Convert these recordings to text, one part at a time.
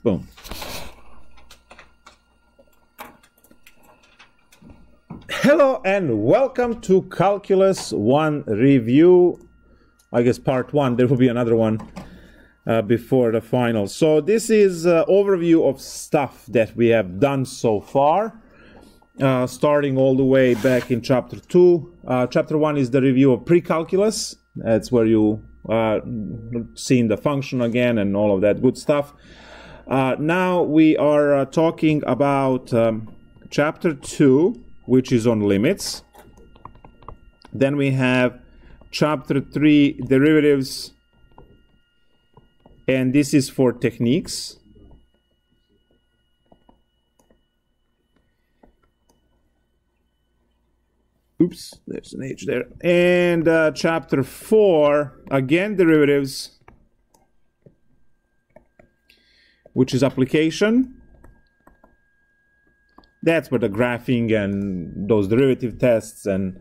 Boom. Hello and welcome to Calculus 1 review. I guess part 1. There will be another one before the final. So this is an overview of stuff that we have done so far, starting all the way back in chapter 2. Chapter 1 is the review of pre-calculus. That's where you seen the function again and all of that good stuff. Now we are talking about chapter 2, which is on limits. Then we have chapter 3, derivatives, and this is for techniques. Oops, there's an H there. And chapter 4, again derivatives, which is application. That's where the graphing and those derivative tests and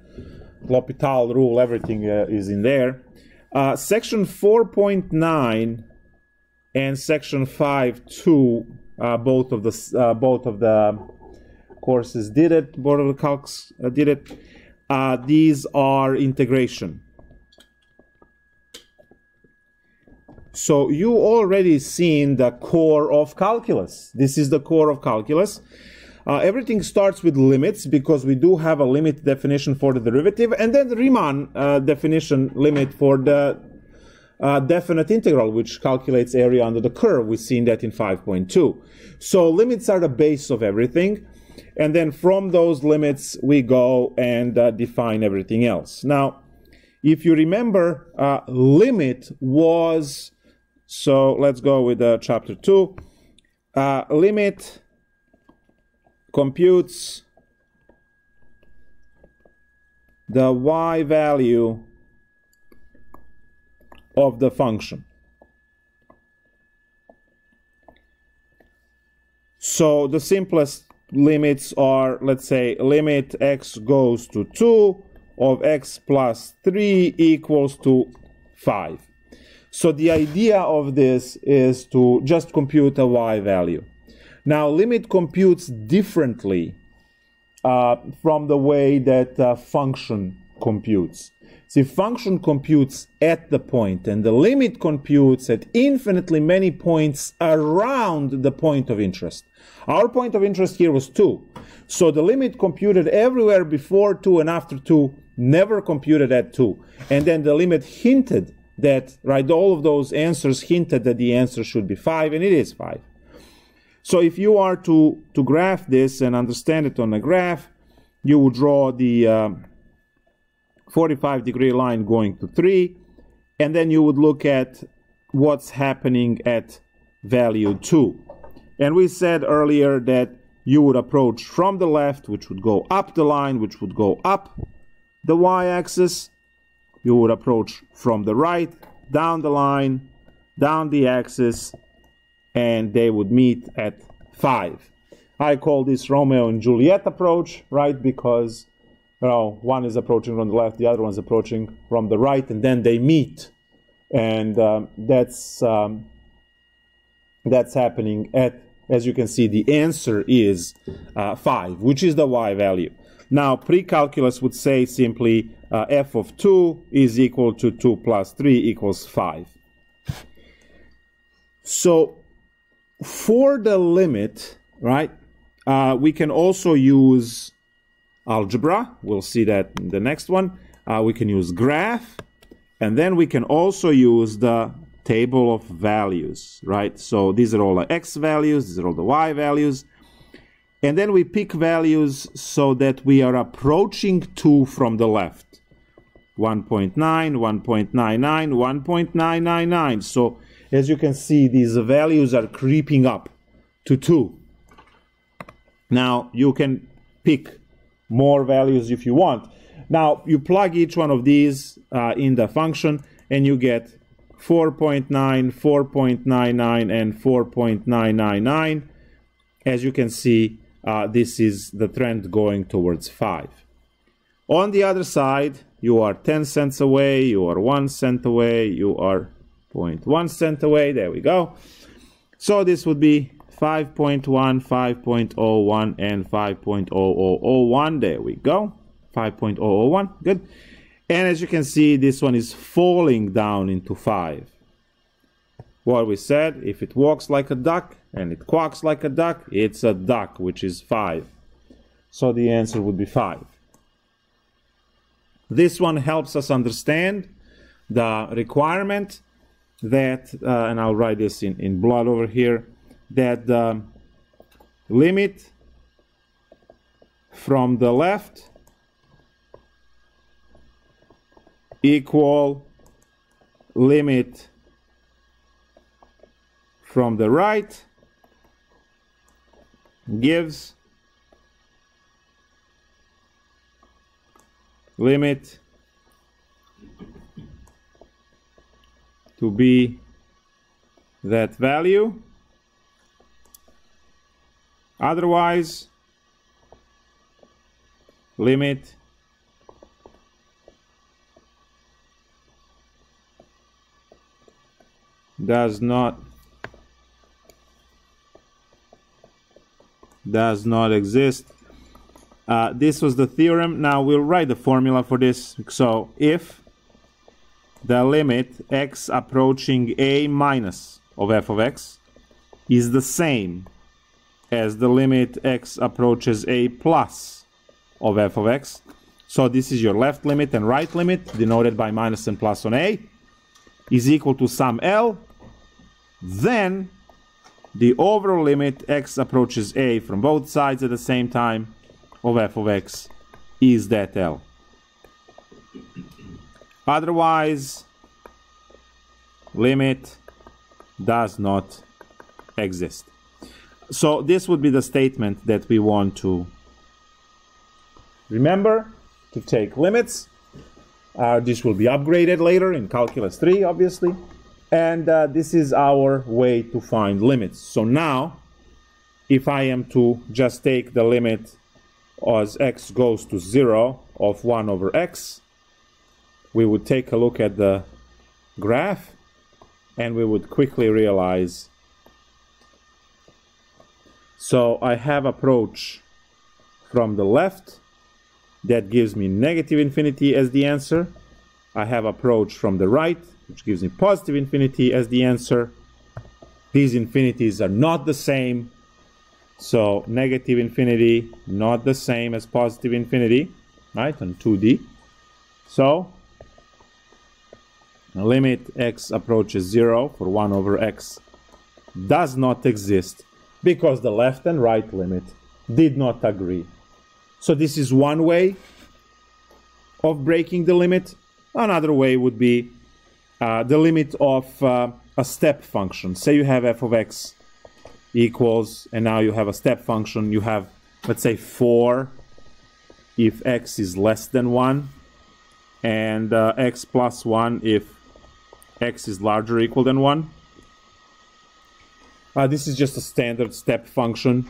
L'Hopital rule, everything is in there. Section 4.9 and section 5.2, both of the courses did it. Both of the calcs did it. These are integration. So you already seen the core of calculus. This is the core of calculus. Everything starts with limits because we do have a limit definition for the derivative, and then the Riemann definition limit for the definite integral, which calculates area under the curve. We've seen that in 5.2. So limits are the base of everything, and then from those limits we go and define everything else. Now, if you remember, limit was, so let's go with chapter 2. Limit computes the y value of the function. So the simplest limits are, let's say, limit x goes to 2 of x plus 3 equals to 5. So the idea of this is to just compute a y value. Now, limit computes differently from the way that function computes. See, function computes at the point, and the limit computes at infinitely many points around the point of interest. Our point of interest here was 2. So the limit computed everywhere before 2 and after 2, never computed at 2. And then the limit hinted that, right, all of those answers hinted that the answer should be 5, and it is 5. So if you are to graph this and understand it on a graph, you would draw the 45-degree line going to 3, and then you would look at what's happening at value 2. And we said earlier that you would approach from the left, which would go up the line, which would go up the y-axis. You would approach from the right, down the line, down the axis, and they would meet at 5. I call this Romeo and Juliet approach, right? Because one is approaching from the left, the other one is approaching from the right, and then they meet. And that's happening at, as you can see, the answer is 5, which is the y value. Now, pre-calculus would say simply f of 2 is equal to 2 plus 3 equals 5. So, for the limit, right, we can also use algebra. We'll see that in the next one. We can use graph, and then we can also use the table of values, right? So these are all the x values, these are all the y values. And then we pick values so that we are approaching 2 from the left. 1.9, 1.99, 1.999. So as you can see, these values are creeping up to 2. Now, you can pick more values if you want. Now, you plug each one of these in the function, and you get 4.9, 4.99, and 4.999. As you can see, this is the trend going towards 5. On the other side, you are 10 cents away, you are 1 cent away, you are 0.1 cent away, there we go. So this would be 5.1, 5.01, and 5.0001. There we go. 5.001. Good. And as you can see, this one is falling down into 5. What we said, if it walks like a duck and it quacks like a duck, it's a duck, which is 5. So the answer would be 5. This one helps us understand the requirement that, and I'll write this in blood over here, that the limit from the left equal limit from the right gives limit to be that value. Otherwise, limit does not exist. This was the theorem. Now we'll write the formula for this. So if the limit x approaching a minus of f of x is the same as the limit x approaches a plus of f of x, so this is your left limit and right limit denoted by minus and plus on a, is equal to sum L, then the overall limit x approaches a from both sides at the same time of f of x is that L. Otherwise, limit does not exist. So this would be the statement that we want to remember, to take limits. This will be upgraded later in Calculus 3, obviously. And this is our way to find limits. So now, if I am to just take the limit as x goes to 0 of 1 over x, we would take a look at the graph and we would quickly realize. So I have approach from the left that gives me negative infinity as the answer. I have approach from the right, which gives me positive infinity as the answer. These infinities are not the same. So negative infinity, not the same as positive infinity, right, on 2D. So the limit x approaches 0 for 1 over x does not exist because the left and right limit did not agree. So this is one way of breaking the limit. Another way would be the limit of a step function. Say you have f of x equals, and now you have a step function. You have, let's say, 4 if x is less than 1, and x plus 1 if x is larger or equal than 1. This is just a standard step function.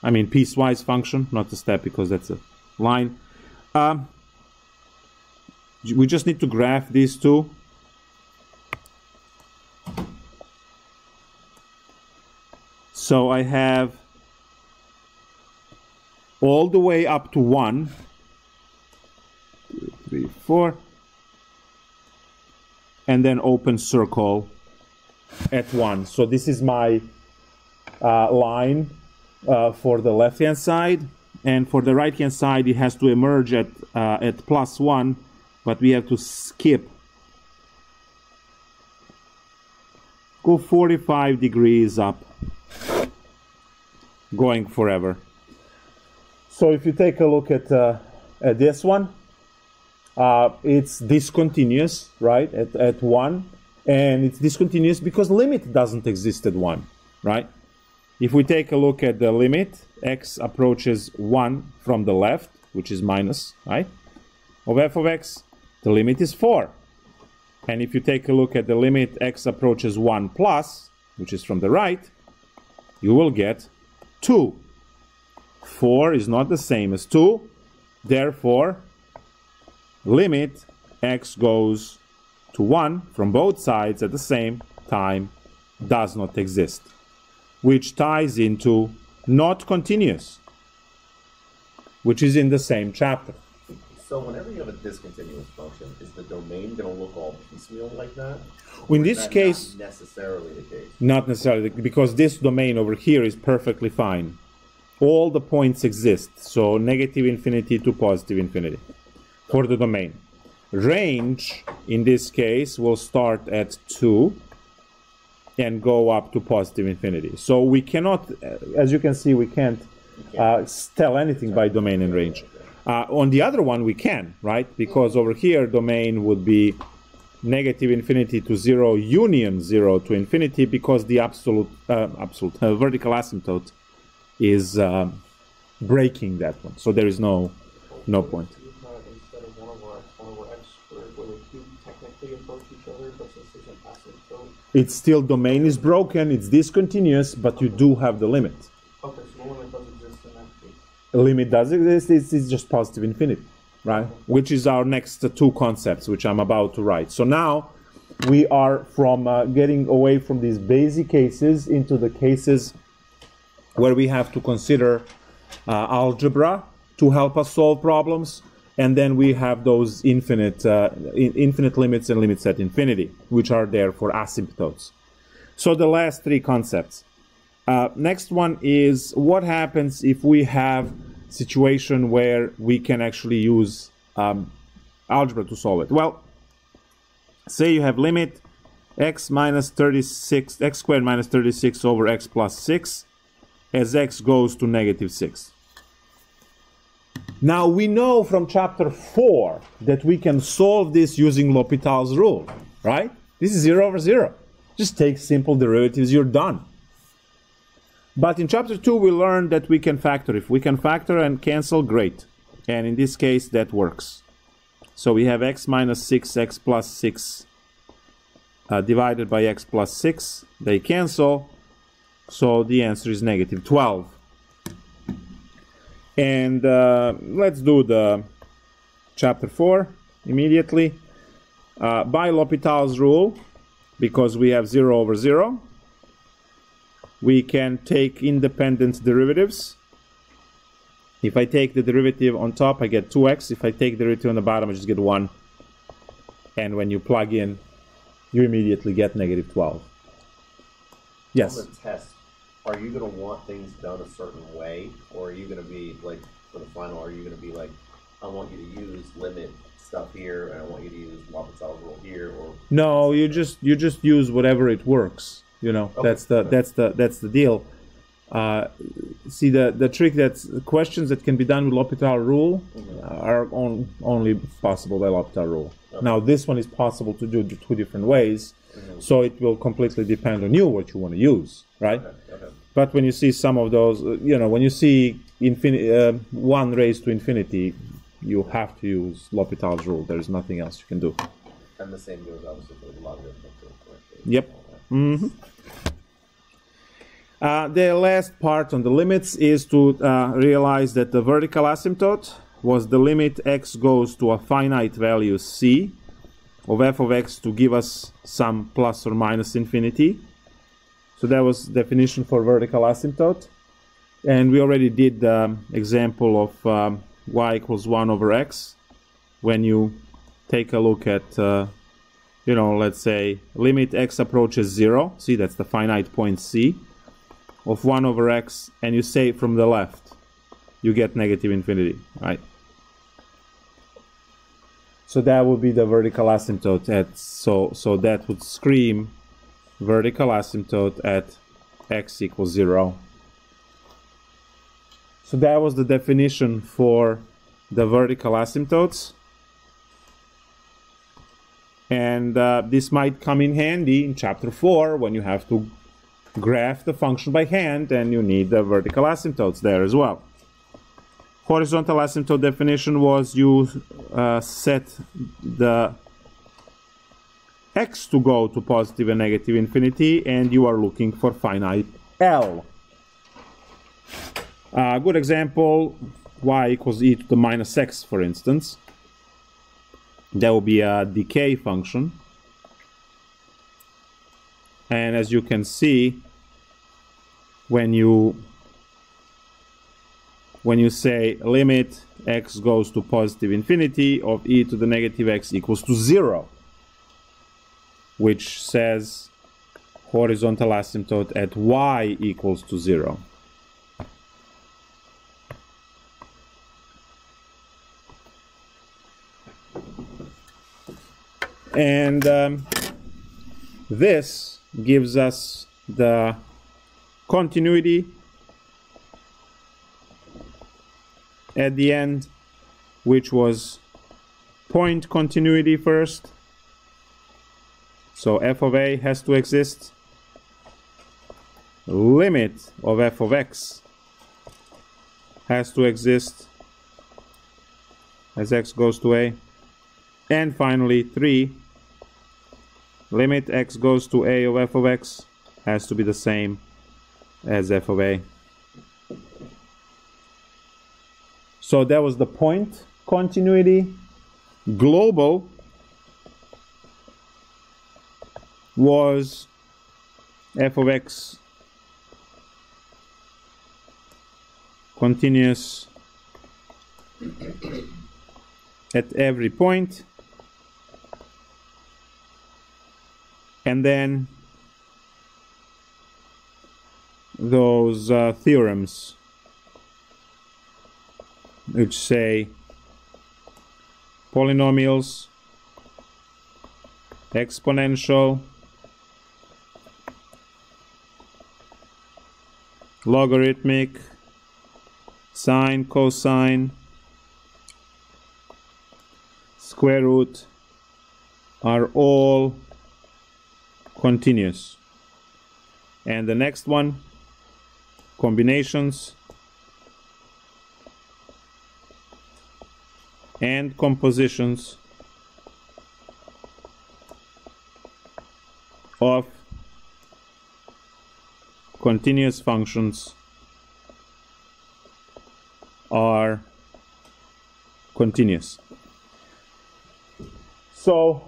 I mean piecewise function, not a step because that's a line. We just need to graph these two. So I have all the way up to 1, 2, 3, 4, and then open circle at 1. So this is my line for the left-hand side, and for the right-hand side it has to emerge at plus 1, but we have to skip, go 45 degrees up, going forever. So if you take a look at this one, it's discontinuous, right, at 1, and it's discontinuous because limit doesn't exist at 1, right? If we take a look at the limit, x approaches 1 from the left, which is minus, right, of f of x, the limit is 4. And if you take a look at the limit x approaches 1 plus, which is from the right, you will get 2. 4 is not the same as 2, therefore limit x goes to 1 from both sides at the same time does not exist, which ties into not continuous, which is in the same chapter. So whenever you have a discontinuous function, is the domain going to look all piecemeal like that? In this case, not necessarily the case. Not necessarily, because this domain over here is perfectly fine. All the points exist, so negative infinity to positive infinity for the domain. Range, in this case, will start at 2 and go up to positive infinity. So we cannot, as you can see, we can't tell anything by domain and range. On the other one, we can, right? Because over here, domain would be negative infinity to 0, union 0 to infinity, because the vertical asymptote is breaking that one. So there is no point. Instead of 1 over x squared, where the two technically approach each other, but since there's an asymptote, It's still domain is broken, it's discontinuous, but you do have the limit. okay, so the limit does exist in that case. The limit does exist, it's just positive infinity, right? Which is our next two concepts, which I'm about to write. So now we are from getting away from these basic cases into the cases where we have to consider algebra to help us solve problems, and then we have those infinite limits and limits at infinity, which are there for asymptotes. So the last three concepts. Next one is what happens if we have a situation where we can actually use algebra to solve it. Well, say you have limit x minus 36, x squared minus 36 over x plus 6 as x goes to negative 6. Now we know from chapter 4 that we can solve this using L'Hopital's rule, right? This is 0 over 0. Just take simple derivatives, you're done. But in chapter 2 we learned that we can factor. If we can factor and cancel, great. And in this case that works. So we have x minus 6, x plus 6 divided by x plus 6. They cancel. So the answer is negative 12. And let's do the chapter 4 immediately. By L'Hopital's rule, because we have 0 over 0, we can take independent derivatives. If I take the derivative on top, I get 2x. If I take the derivative on the bottom, I just get 1. And when you plug in, you immediately get negative 12. Yes? On the test, are you going to want things done a certain way? Or are you going to be, like, for the final, are you going to be like, I want you to use limit stuff here, and I want you to use L'Hopital's rule here? Or no, you just use whatever it works. You know, okay. that's the deal. See, the trick, that's questions that can be done with L'Hopital rule are only possible by L'Hopital rule. Okay. Now this one is possible to do two different ways, so it will completely depend on you what you want to use, right? Okay. But when you see some of those, you know, when you see 1 raised to infinity, you have to use L'Hopital's rule. There is nothing else you can do. And the same goes obviously for the logarithmic differentiation. Yep. Mm-hmm. The last part on the limits is to realize that the vertical asymptote was the limit x goes to a finite value c of f of x to give us some plus or minus infinity. So that was definition for vertical asymptote. And we already did the example of y equals 1 over x. When you take a look at, you know, let's say limit x approaches 0. See, that's the finite point c of 1 over x. And you say from the left, you get negative infinity, right? So that would be the vertical asymptote at, so that would scream vertical asymptote at x equals 0. So that was the definition for the vertical asymptotes. And this might come in handy in chapter 4 when you have to graph the function by hand and you need the vertical asymptotes there as well. Horizontal asymptote definition was you set the x to go to positive and negative infinity, and you are looking for finite L. A good example, y equals e to the minus x, for instance. That will be a decay function. And as you can see, when you say limit x goes to positive infinity of e to the negative x equals to 0, which says horizontal asymptote at y equals to 0. And this gives us the continuity at the end, which was point continuity first. So f of a has to exist. Limit of f of x has to exist as x goes to a. And finally, 3, limit x goes to a of f of x has to be the same as f of a. So that was the point continuity. Global was f of x continuous at every point. And then those theorems which say polynomials, exponential, logarithmic, sine, cosine, square root are all continuous. And the next one, combinations and compositions of continuous functions are continuous. So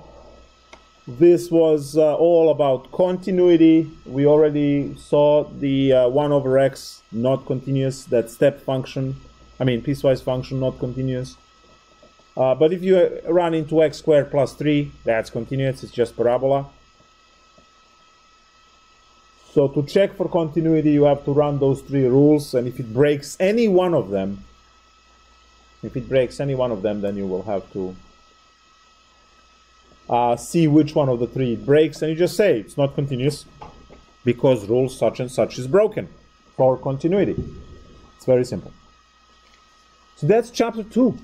this was all about continuity. We already saw the 1 over x not continuous, that step function, piecewise function not continuous. But if you run into x squared plus 3, that's continuous, it's just parabola. So to check for continuity, you have to run those 3 rules, and if it breaks any one of them, then you will have to see which one of the 3 it breaks, and you just say it's not continuous because rule such and such is broken for continuity. It's very simple. So that's chapter 2.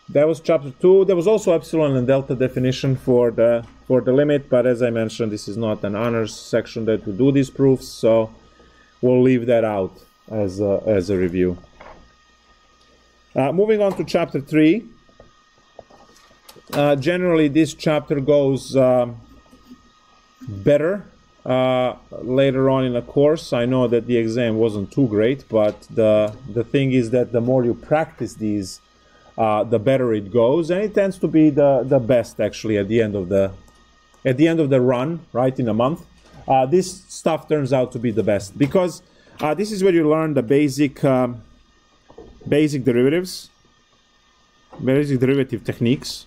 That was chapter 2. There was also epsilon and delta definition for the limit, but as I mentioned, this is not an honors section that will do these proofs, so we'll leave that out as a review. Moving on to chapter 3. Generally, this chapter goes better later on in the course. I know that the exam wasn't too great, but the thing is that the more you practice these, the better it goes, and it tends to be the best actually at the end of the run, right, in a month. This stuff turns out to be the best because this is where you learn the basic derivatives, basic derivative techniques.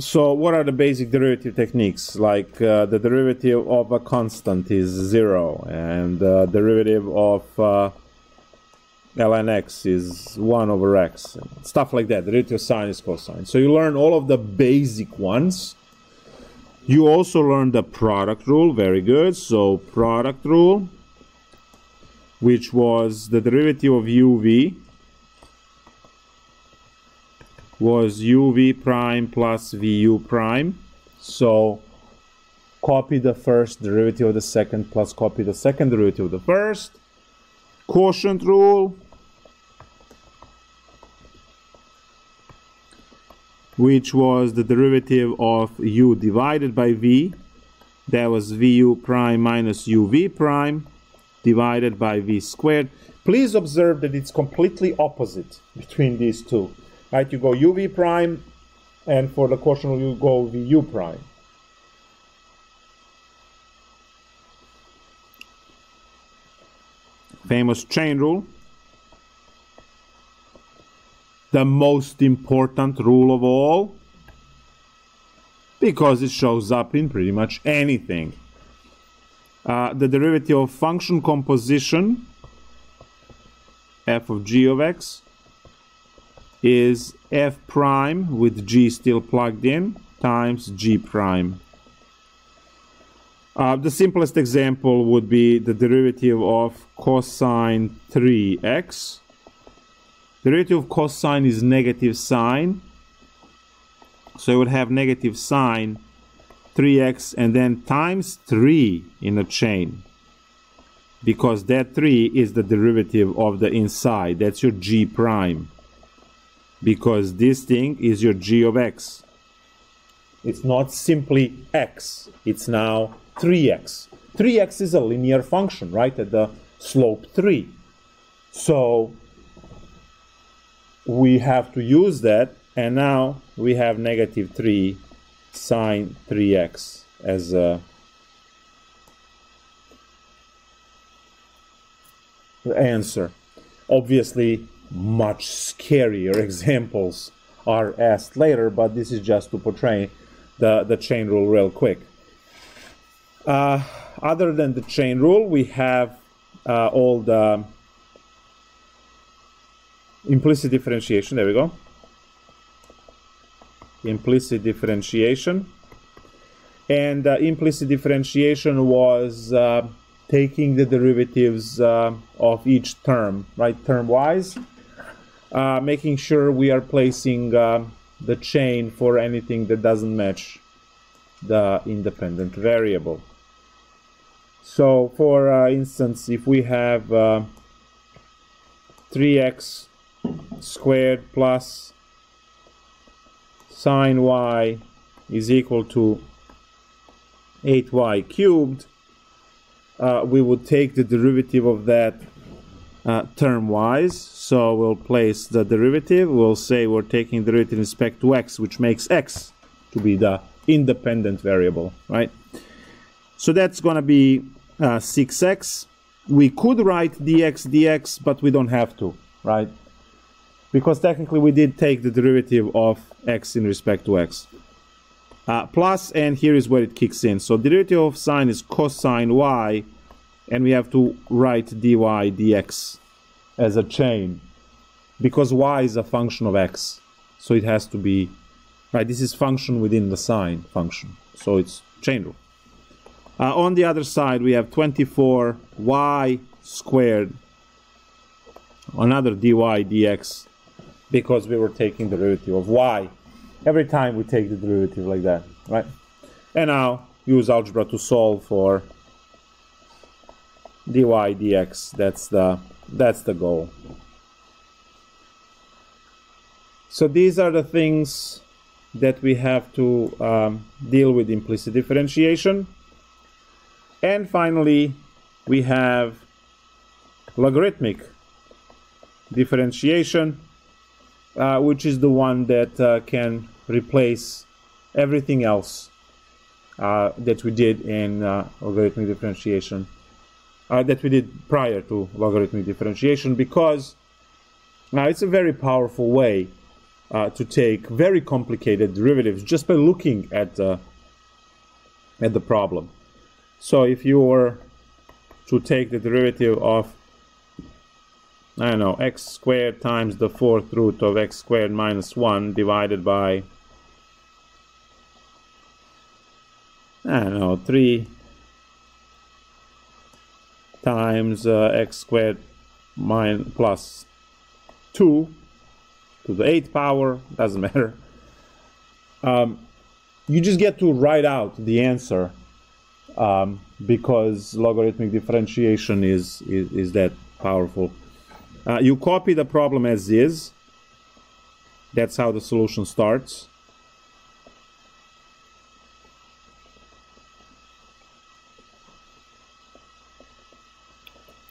So what are the basic derivative techniques? Like the derivative of a constant is 0, and the derivative of ln x is 1 over x, and stuff like that. The derivative of sine is cosine. So you learn all of the basic ones. You also learn the product rule, very good. So product rule, which was the derivative of uv, was uv prime plus vu prime. So copy the first derivative of the second plus copy the second derivative of the first. Quotient rule, which was the derivative of u divided by v. That was vu prime minus uv prime divided by v squared. Please observe that it's completely opposite between these two. right? You go uv prime, and for the quotient rule, you go vu prime. Famous chain rule. The most important rule of all, because it shows up in pretty much anything. The derivative of function composition, f of g of x, is f prime with g still plugged in times g prime. The simplest example would be the derivative of cosine 3x. Derivative of cosine is negative sine, so you would have negative sine 3x and then times 3 in a chain, because that 3 is the derivative of the inside. That's your g prime, because this thing is your g of x. It's not simply x, it's now 3x. 3x is a linear function, right, at the slope 3. So we have to use that, and now we have negative 3 sine 3x as a answer. Obviously, much scarier examples are asked later, but this is just to portray the chain rule real quick. Other than the chain rule, we have all the implicit differentiation. There we go. Implicit differentiation. And implicit differentiation was taking the derivatives of each term, right, term-wise, making sure we are placing the chain for anything that doesn't match the independent variable. So, for instance, if we have 3x squared plus sine y is equal to 8y cubed, we would take the derivative of that term-wise. So we'll place the derivative. We'll say we're taking the derivative in respect to x, which makes x to be the independent variable, right? So that's going to be 6x. We could write dx, but we don't have to, right? Because technically we did take the derivative of x in respect to x. Plus, and here is where it kicks in. So derivative of sine is cosine y, and we have to write dy dx as a chain, because y is a function of x. So it has to be, right, this is function within the sine function. So it's chain rule. On the other side, we have 24y squared, another dy dx, because we were taking the derivative of y. Every time we take the derivative like that, right? And now use algebra to solve for dy dx. That's the goal. So these are the things that we have to deal with implicit differentiation. And finally, we have logarithmic differentiation, which is the one that can replace everything else that we did in logarithmic differentiation, that we did prior to logarithmic differentiation, because it's a very powerful way to take very complicated derivatives just by looking at the problem. So if you were to take the derivative of, I don't know, x squared times the fourth root of x squared minus 1 divided by, I don't know, 3 times x squared plus 2 to the 8th power, doesn't matter. You just get to write out the answer, because logarithmic differentiation is that powerful. You copy the problem as is. That's how the solution starts.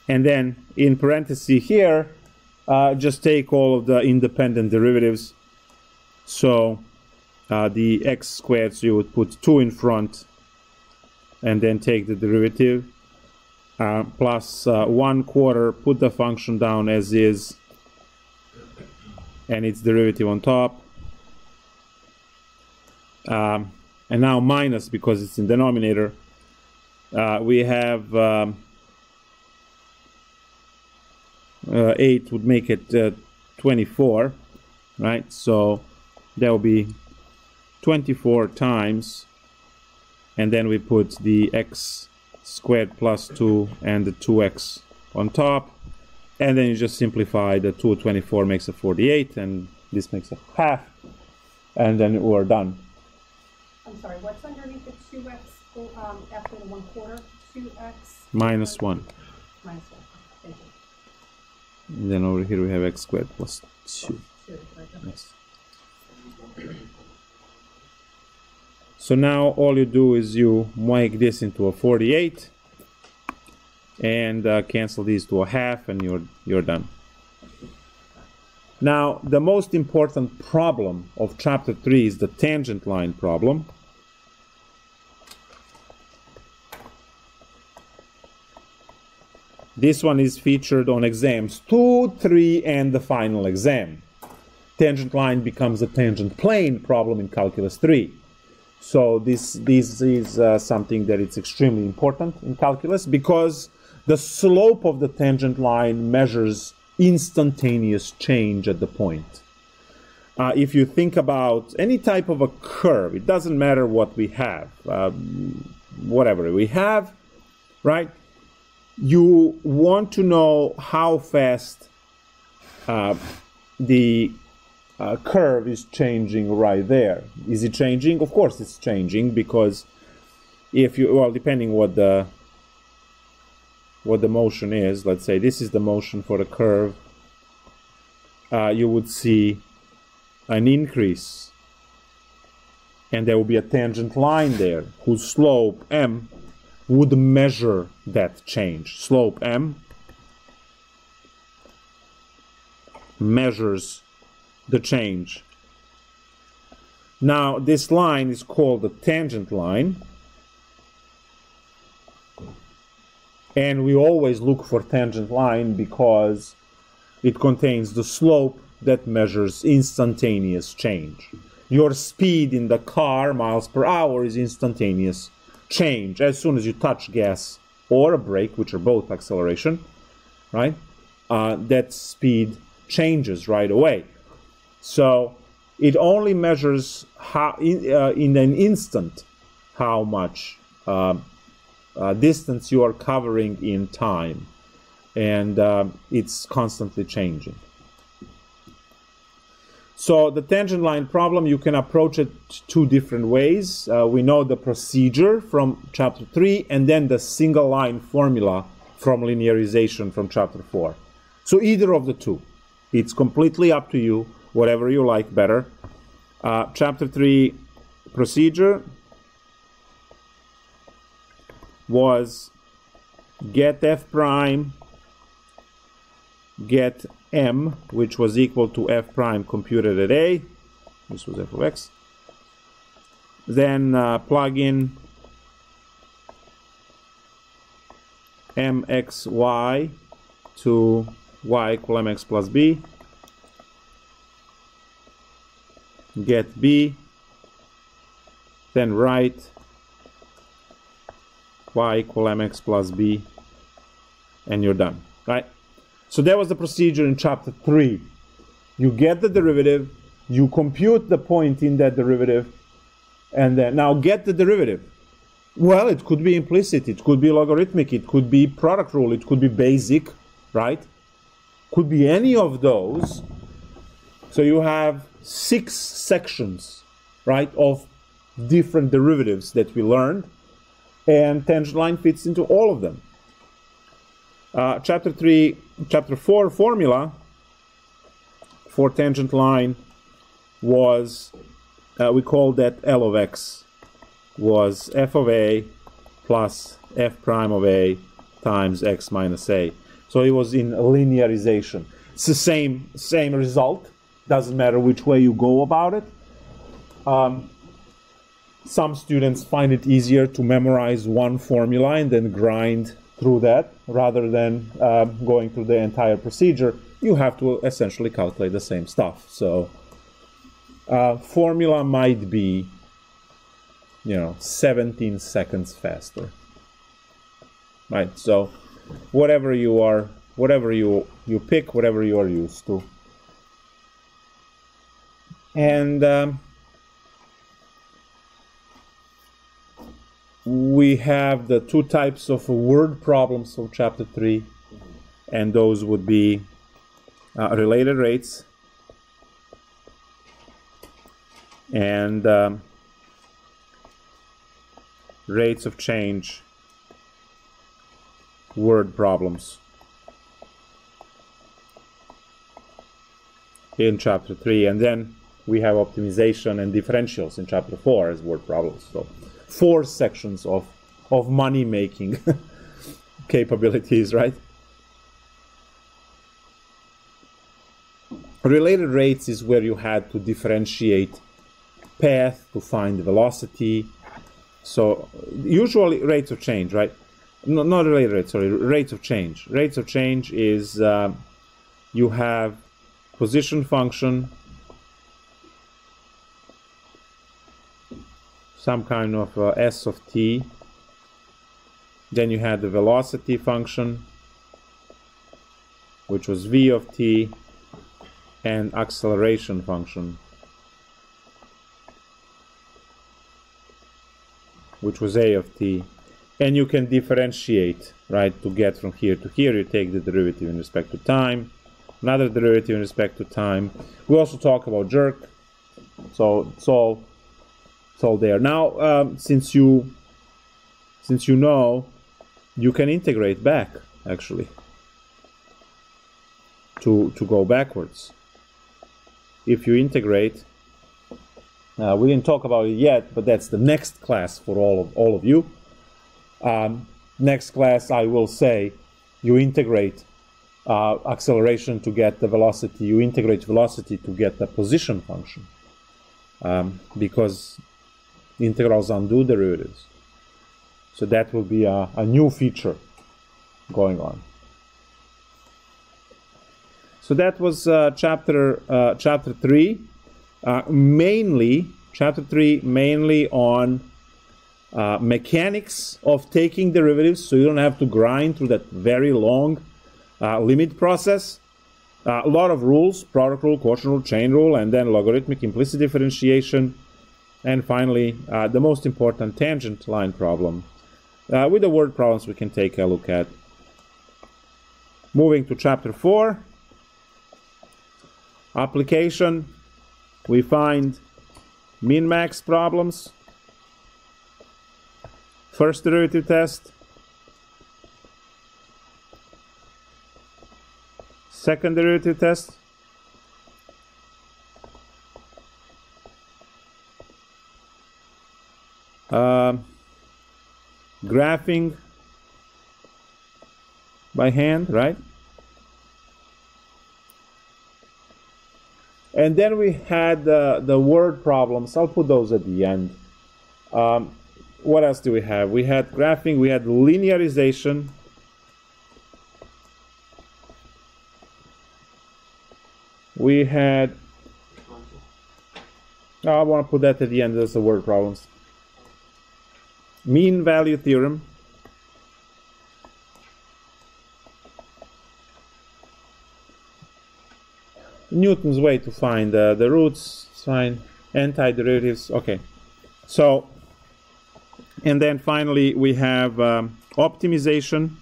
And then in parentheses here, just take all of the independent derivatives. So the x squared, so you would put 2 in front and then take the derivative, plus 1/4, put the function down as is, and its derivative on top. And now minus, because it's in denominator. We have 8 would make it 24, right? So that will be 24 times, and then we put the x squared plus 2 and the 2x on top, and then you just simplify. The 2 24 makes a 48, and this makes a half, and then we're done. I'm sorry, what's underneath the 2x after the 1/4? 2x Minus 1. minus 1. Thank you. And then over here we have x squared plus 2. Two, right, okay. Yes. So now all you do is you make this into a 48 and cancel these to a half, and you're done. Now the most important problem of chapter 3 is the tangent line problem. This one is featured on exams 2, 3, and the final exam. Tangent line becomes a tangent plane problem in Calculus 3. So this is something that is extremely important in calculus, because the slope of the tangent line measures instantaneous change at the point. If you think about any type of a curve, it doesn't matter what we have, whatever we have, right? You want to know how fast the curve is changing right there. Is it changing? Of course it's changing, because if you, well, depending what the motion is, let's say this is the motion for the curve, you would see an increase, and there will be a tangent line there whose slope m would measure that change. Slope m measures the change. Now this line is called the tangent line, and we always look for tangent line because it contains the slope that measures instantaneous change. Your speed in the car, miles per hour, is instantaneous change. As soon as you touch gas or a brake, which are both acceleration, right, that speed changes right away. So it only measures how in an instant how much distance you are covering in time, and it's constantly changing. So the tangent line problem, you can approach it 2 different ways. We know the procedure from chapter 3, and then the single line formula from linearization from chapter 4. So either of the 2. It's completely up to you, whatever you like better. Chapter 3 procedure was get f prime, get m, which was equal to f prime computed at a. This was f of x. Then plug in mxy to y equal mx plus b. Get b. Then write y equal mx plus b, and you're done, right? So that was the procedure in chapter 3. You get the derivative, you compute the point in that derivative, and then now get the derivative. Well, it could be implicit, it could be logarithmic, it could be product rule, it could be basic, right? Could be any of those. So you have 6 sections, right, of different derivatives that we learned, and tangent line fits into all of them. Chapter 4 formula for tangent line was, we called that L of x, was f of a plus f prime of a times x minus a. So it was in linearization. It's the same result. Doesn't matter which way you go about it. Some students find it easier to memorize one formula and then grind through that rather than going through the entire procedure. You have to essentially calculate the same stuff. So formula might be, 17 seconds faster, right? So whatever you pick, whatever you are used to. And we have the two types of word problems of chapter 3, and those would be related rates and rates of change word problems in chapter 3, and then we have optimization and differentials in chapter 4 as word problems. So 4 sections of money making capabilities, right? Related rates is where you had to differentiate path to find velocity. So usually rates of change, right? No, not related rates, sorry, rates of change. Rates of change is you have position function, some kind of s of t. Then you had the velocity function, which was v of t, and acceleration function, which was a of t. And you can differentiate, right, to get from here to here. You take the derivative in respect to time, another derivative in respect to time. We also talk about jerk. So it's all there. Now, since you know, you can integrate back, actually, to go backwards. If you integrate, we didn't talk about it yet, but that's the next class for all of you. Next class, I will say, you integrate acceleration to get the velocity. You integrate velocity to get the position function, because integrals undo derivatives. So that will be a new feature going on. So that was chapter 3. Chapter 3 mainly on mechanics of taking derivatives, so you don't have to grind through that very long limit process. A lot of rules: product rule, quotient rule, chain rule, and then logarithmic implicit differentiation. And finally, the most important, tangent line problem. With the word problems we can take a look at. Moving to chapter 4. Application. We find min-max problems. First derivative test. Second derivative test. Graphing by hand, right? And then we had the word problems. I'll put those at the end. What else do we have? We had graphing, we had linearization. We had, I want to put that at the end as the word problems. Mean value theorem. Newton's way to find the roots, find antiderivatives. Okay. So, and then finally we have optimization.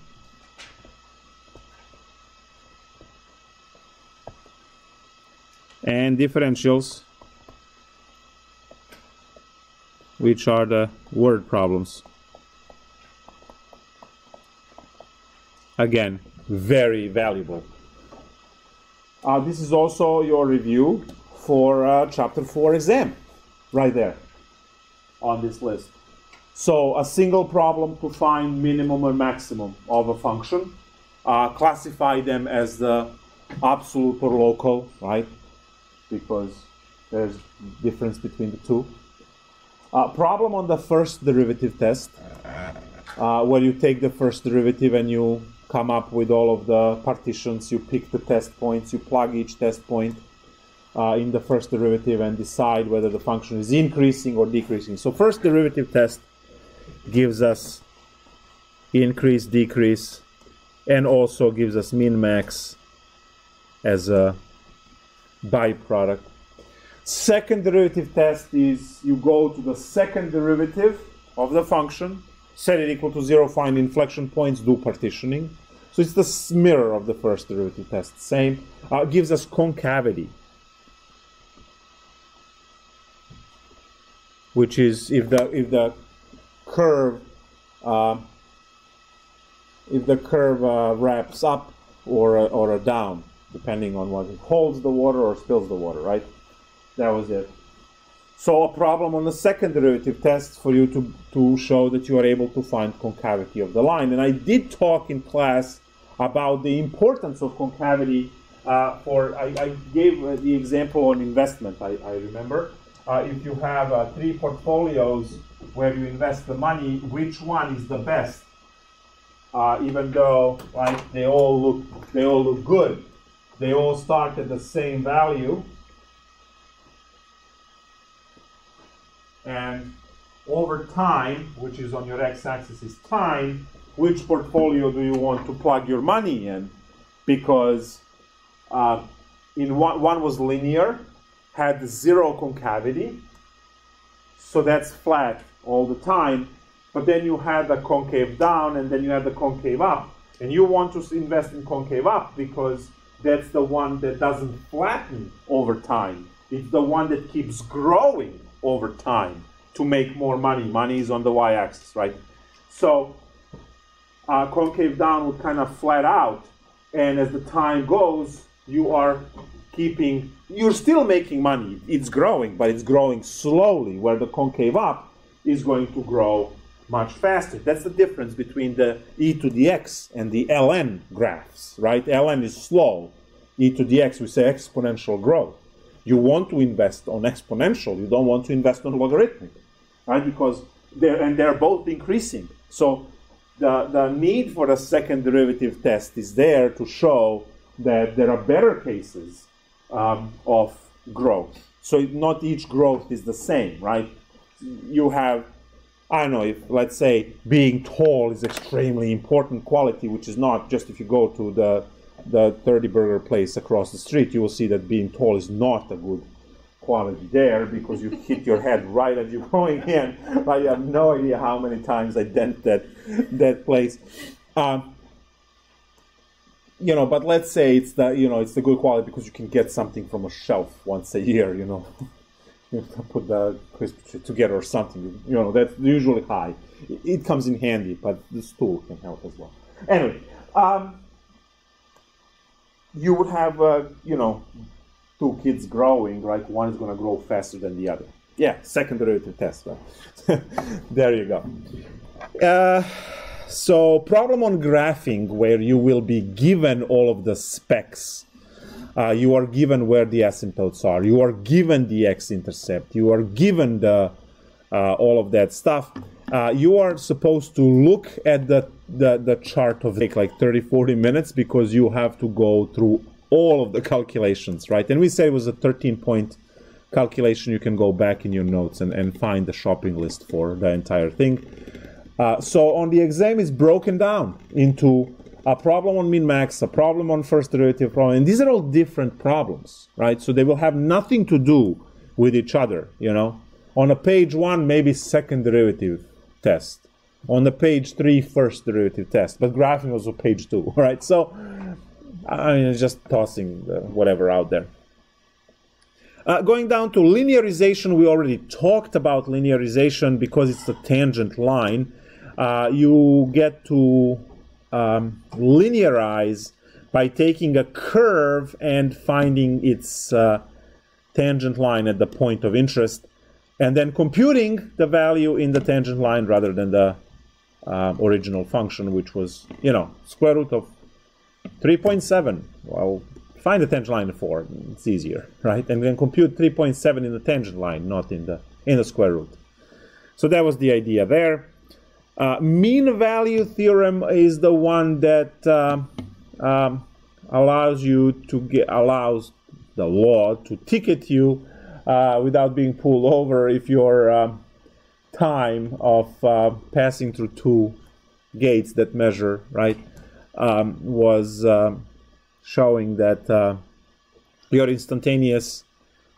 And differentials, which are the word problems. Again, very valuable. This is also your review for chapter 4 exam, right there on this list. So a single problem to find minimum or maximum of a function. Classify them as the absolute or local, right? Because There's difference between the two. Problem on the first derivative test, where you take the first derivative and you come up with all of the partitions, you pick the test points, you plug each test point in the first derivative and decide whether the function is increasing or decreasing. So first derivative test gives us increase, decrease, and also gives us min-max as a byproduct. Second derivative test is you go to the second derivative of the function, set it equal to 0, find inflection points, do partitioning. So it's the mirror of the first derivative test. Same. Gives us concavity, which is if the curve wraps up or down, depending on what it holds the water or spills the water, right? That was it. So a problem on the second derivative test for you to show that you are able to find concavity of the line. And I did talk in class about the importance of concavity. I gave the example on investment, I remember. If you have 3 portfolios where you invest the money, which one is the best? Even though they all look good, they all start at the same value, and over time, which is on your x-axis is time, which portfolio do you want to plug your money in? Because in one was linear, had 0 concavity, so that's flat all the time. But then you had the concave down, and then you had the concave up. And you want to invest in concave up because that's the one that doesn't flatten over time. It's the one that keeps growing over time to make more money. Money is on the y-axis, right? So concave down would kind of flat out. And as the time goes, you're still making money. It's growing, but it's growing slowly, where the concave up is going to grow much faster. That's the difference between the e to the x and the ln graphs, right? ln is slow. E to the x, we say exponential growth. You want to invest on exponential. You don't want to invest on logarithmic, right? Because they're both increasing. So the need for the second derivative test is there to show that there are better cases of growth. So not each growth is the same, right? You have, I don't know, if let's say being tall is extremely important quality, which is not just if you go to the 30 burger place across the street, you will see that being tall is not a good quality there because you hit your head right as you're going in. I have no idea how many times I dent that place. But let's say it's the good quality because you can get something from a shelf once a year, You have to put the crisp together or something, that's usually high. It comes in handy, but the stool can help as well. Anyway, you would have, 2 kids growing, right? One is going to grow faster than the other. Yeah, second derivative test, right? There you go. So problem on graphing, where you will be given all of the specs. You are given where the asymptotes are. You are given the x-intercept. You are given all of that stuff. You are supposed to look at the chart of like 30, 40 minutes because you have to go through all of the calculations, right? And we say it was a 13-point calculation. You can go back in your notes and find the shopping list for the entire thing. So on the exam, it's broken down into a problem on min-max, a problem on first derivative problem, and these are all different problems, right? So they will have nothing to do with each other, On a page 1, maybe second derivative test. On the page 3, first derivative test. But graphing was on page 2, right? So, it's just tossing whatever out there. Going down to linearization, we already talked about linearization because it's the tangent line. You get to linearize by taking a curve and finding its tangent line at the point of interest, and then computing the value in the tangent line rather than the original function, which was, square root of 3.7. Well, find the tangent line in 4. It's easier, right? And then compute 3.7 in the tangent line, not in the square root. So that was the idea there. Mean value theorem is the one that allows the law to ticket you without being pulled over if your time of passing through 2 gates that measure, right, was showing that your instantaneous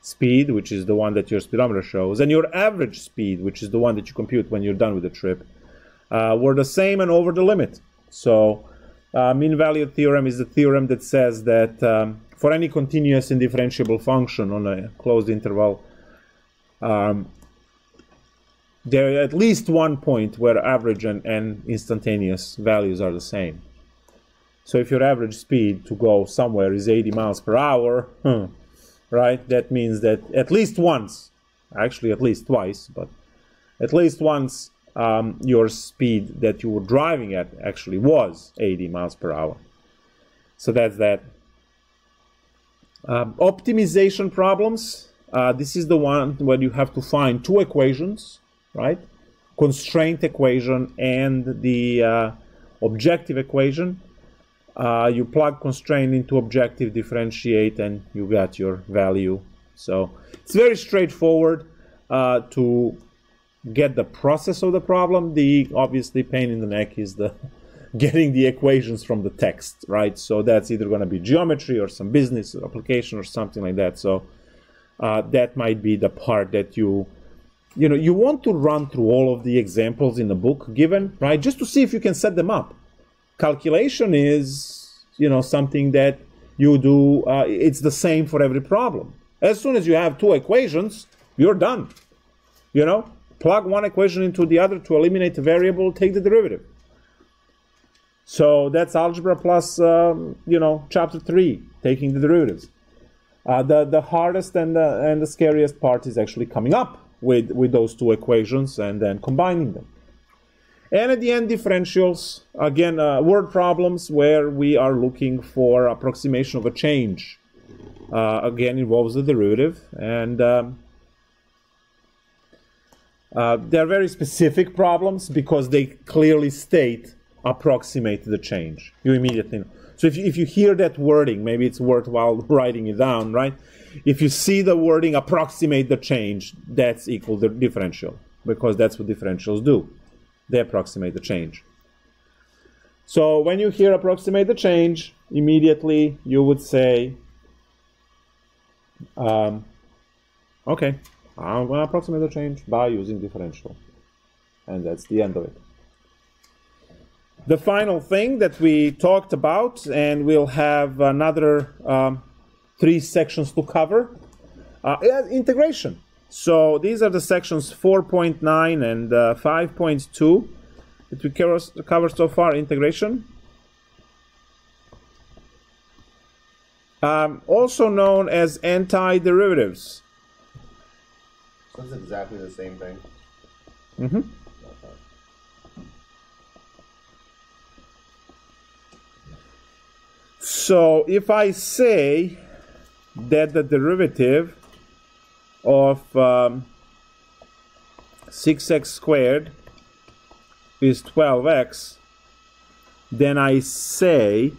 speed, which is the one that your speedometer shows, and your average speed, which is the one that you compute when you're done with the trip, were the same and over the limit. So mean value theorem is the theorem that says that for any continuous indifferentiable function on a closed interval, there are at least one point where average and instantaneous values are the same. So if your average speed to go somewhere is 80 miles per hour, right, that means that at least once, actually at least twice, but at least once your speed that you were driving at actually was 80 miles per hour. So that's that. Optimization problems. This is the one where you have to find 2 equations, right? Constraint equation and the objective equation. You plug constraint into objective, differentiate, and you got your value. So it's very straightforward to get the process of the problem. The obviously pain in the neck is the getting the equations from the text, right? So that's either going to be geometry or some business or application or something like that. So that might be the part that you want to run through all of the examples in the book given, right? Just to see if you can set them up. Calculation is, something that you do. It's the same for every problem. As soon as you have 2 equations, you're done. Plug one equation into the other to eliminate a variable, take the derivative. So that's algebra plus, chapter 3, taking the derivatives. The hardest and the scariest part is actually coming up with those 2 equations and then combining them. And at the end, differentials, again, word problems where we are looking for approximation of a change. Again, involves the derivative. And they're very specific problems because they clearly state approximate the change. You immediately know. So if you hear that wording, maybe it's worthwhile writing it down, right? If you see the wording approximate the change, that's equal to differential because that's what differentials do. They approximate the change. So when you hear approximate the change, immediately you would say, okay, I'm going to approximate the change by using differential. And that's the end of it. The final thing that we talked about, and we'll have another 3 sections to cover, integration. So these are the sections 4.9 and 5.2 that we covered so far, integration. Also known as antiderivatives. So it's exactly the same thing. Mm-hmm. So if I say that the derivative of 6x squared is 12x, then I say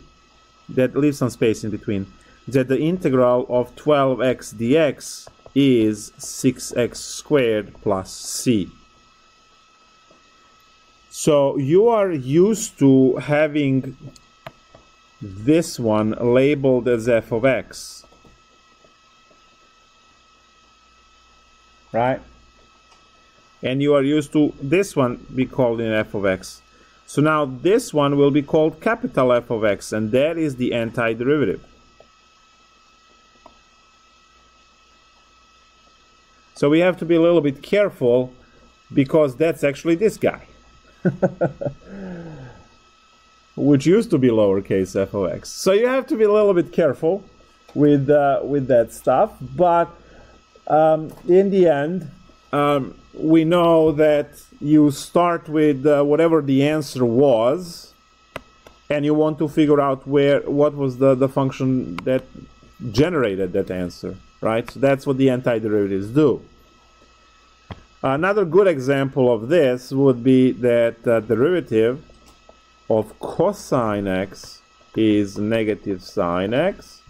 that, leave some space in between, that the integral of 12x dx is 6x squared plus c. So you are used to having this one labeled as f of x, right? And you are used to this one be called in f of x. So now this one will be called capital F of x, and that is the antiderivative. So we have to be a little bit careful because that's actually this guy. Which used to be lowercase f of x. So you have to be a little bit careful with that stuff. But in the end, we know that you start with whatever the answer was, and you want to figure out what was the function that generated that answer, right? So that's what the antiderivatives do. Another good example of this would be that derivative of cosine x is negative sine x,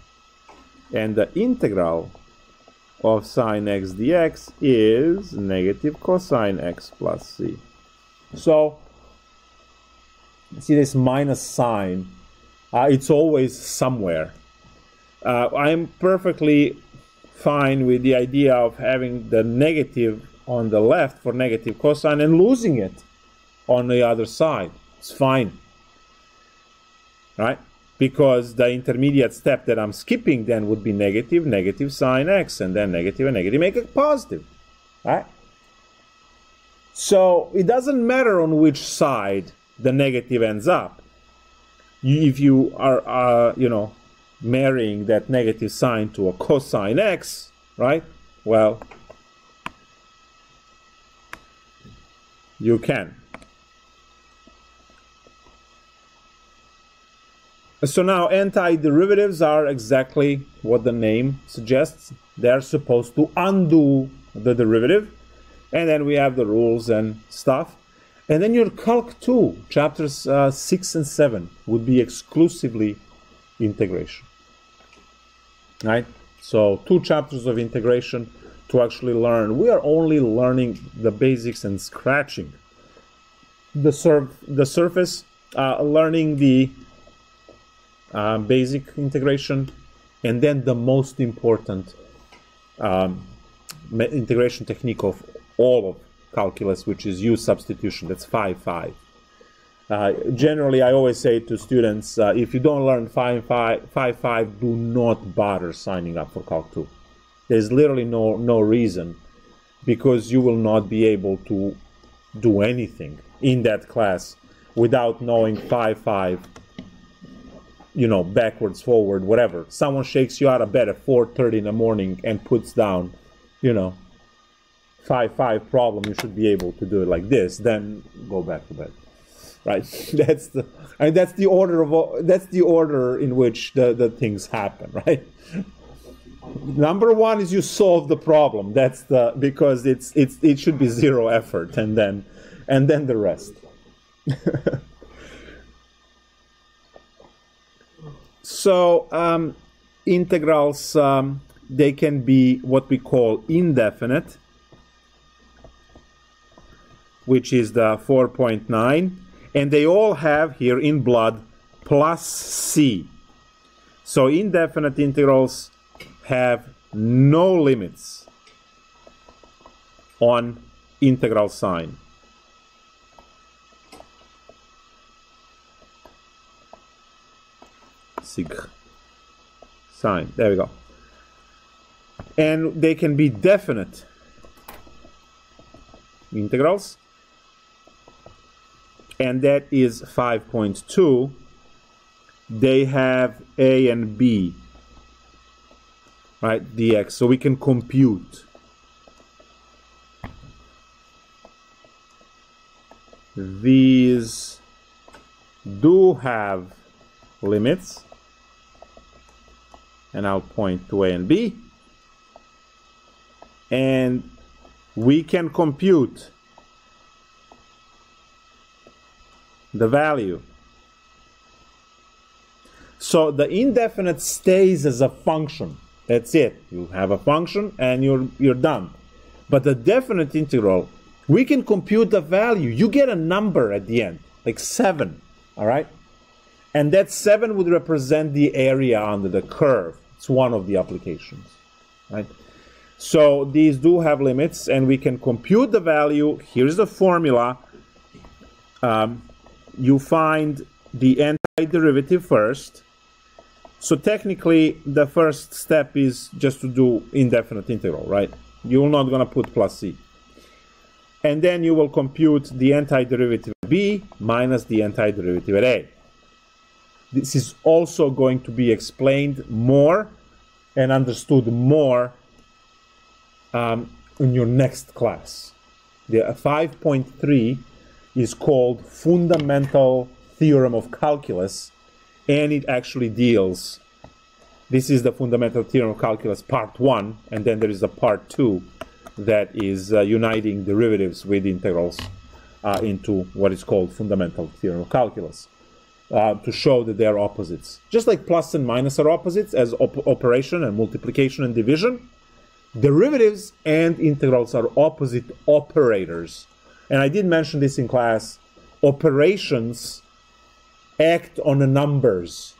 and the integral of sine x dx is negative cosine x plus c. So, see this minus sign, it's always somewhere. I'm perfectly fine with the idea of having the negative on the left for negative cosine and losing it on the other side. It's fine, right? Because the intermediate step that I'm skipping then would be negative, negative sine x, and then negative and negative make it positive, right? So it doesn't matter on which side the negative ends up. If you are, marrying that negative sign to a cosine x, right? Well, you can. So now antiderivatives are exactly what the name suggests. They're supposed to undo the derivative. And then we have the rules and stuff. And then your Calc 2, chapters 6 and 7, would be exclusively integration. Right? So 2 chapters of integration to actually learn. We are only learning the basics and scratching the surface, learning the basic integration, and then the most important integration technique of all of calculus, which is use substitution. That's 5-5. Generally, I always say to students, if you don't learn 5-5, do not bother signing up for Calc 2. There's literally no reason, because you will not be able to do anything in that class without knowing 5-5, backwards, forward, whatever. Someone shakes you out of bed at 4:30 in the morning and puts down, 5-5 problem. You should be able to do it like this. Then go back to bed. Right? That's the order in which the things happen. Right? Number one is you solve the problem. Because it should be zero effort, and then the rest. So integrals, they can be what we call indefinite, which is the 4.9, and they all have here in blood plus c. So indefinite integrals have no limits on integral sign. Sig sign. There we go. And they can be definite integrals, and that is 5.2. They have a and b, right, dx, so we can compute these. Do have limits, and I'll point to a and b, and we can compute the value. So the indefinite stays as a function. That's it. You have a function and you're done. But the definite integral, we can compute the value. You get a number at the end, like 7, all right? And that 7 would represent the area under the curve. It's one of the applications, right? So these do have limits, and we can compute the value. Here's the formula. You find the antiderivative first. So technically, the first step is just to do indefinite integral, right? You're not going to put plus c. And then you will compute the antiderivative at b minus the antiderivative at a. This is also going to be explained more and understood more in your next class. The 5.3 is called Fundamental Theorem of Calculus, and it actually deals This is the fundamental theorem of calculus part 1, and then there is a part 2 that is uniting derivatives with integrals into what is called fundamental theorem of calculus, to show that they are opposites. Just like plus and minus are opposites as operation and multiplication and division, derivatives and integrals are opposite operators. And I did mention this in class. Operations act on the numbers.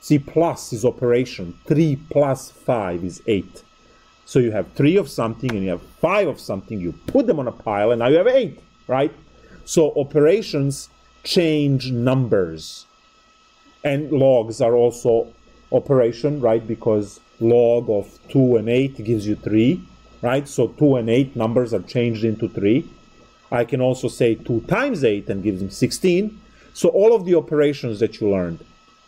See, plus is operation. 3 plus 5 is 8. So you have 3 of something and you have 5 of something. You put them on a pile and now you have 8, right? So operations change numbers. And logs are also operation, right? Because log of 2 and 8 gives you 3, right? So 2 and 8 numbers are changed into 3. I can also say 2 times 8 and gives me 16. So all of the operations that you learned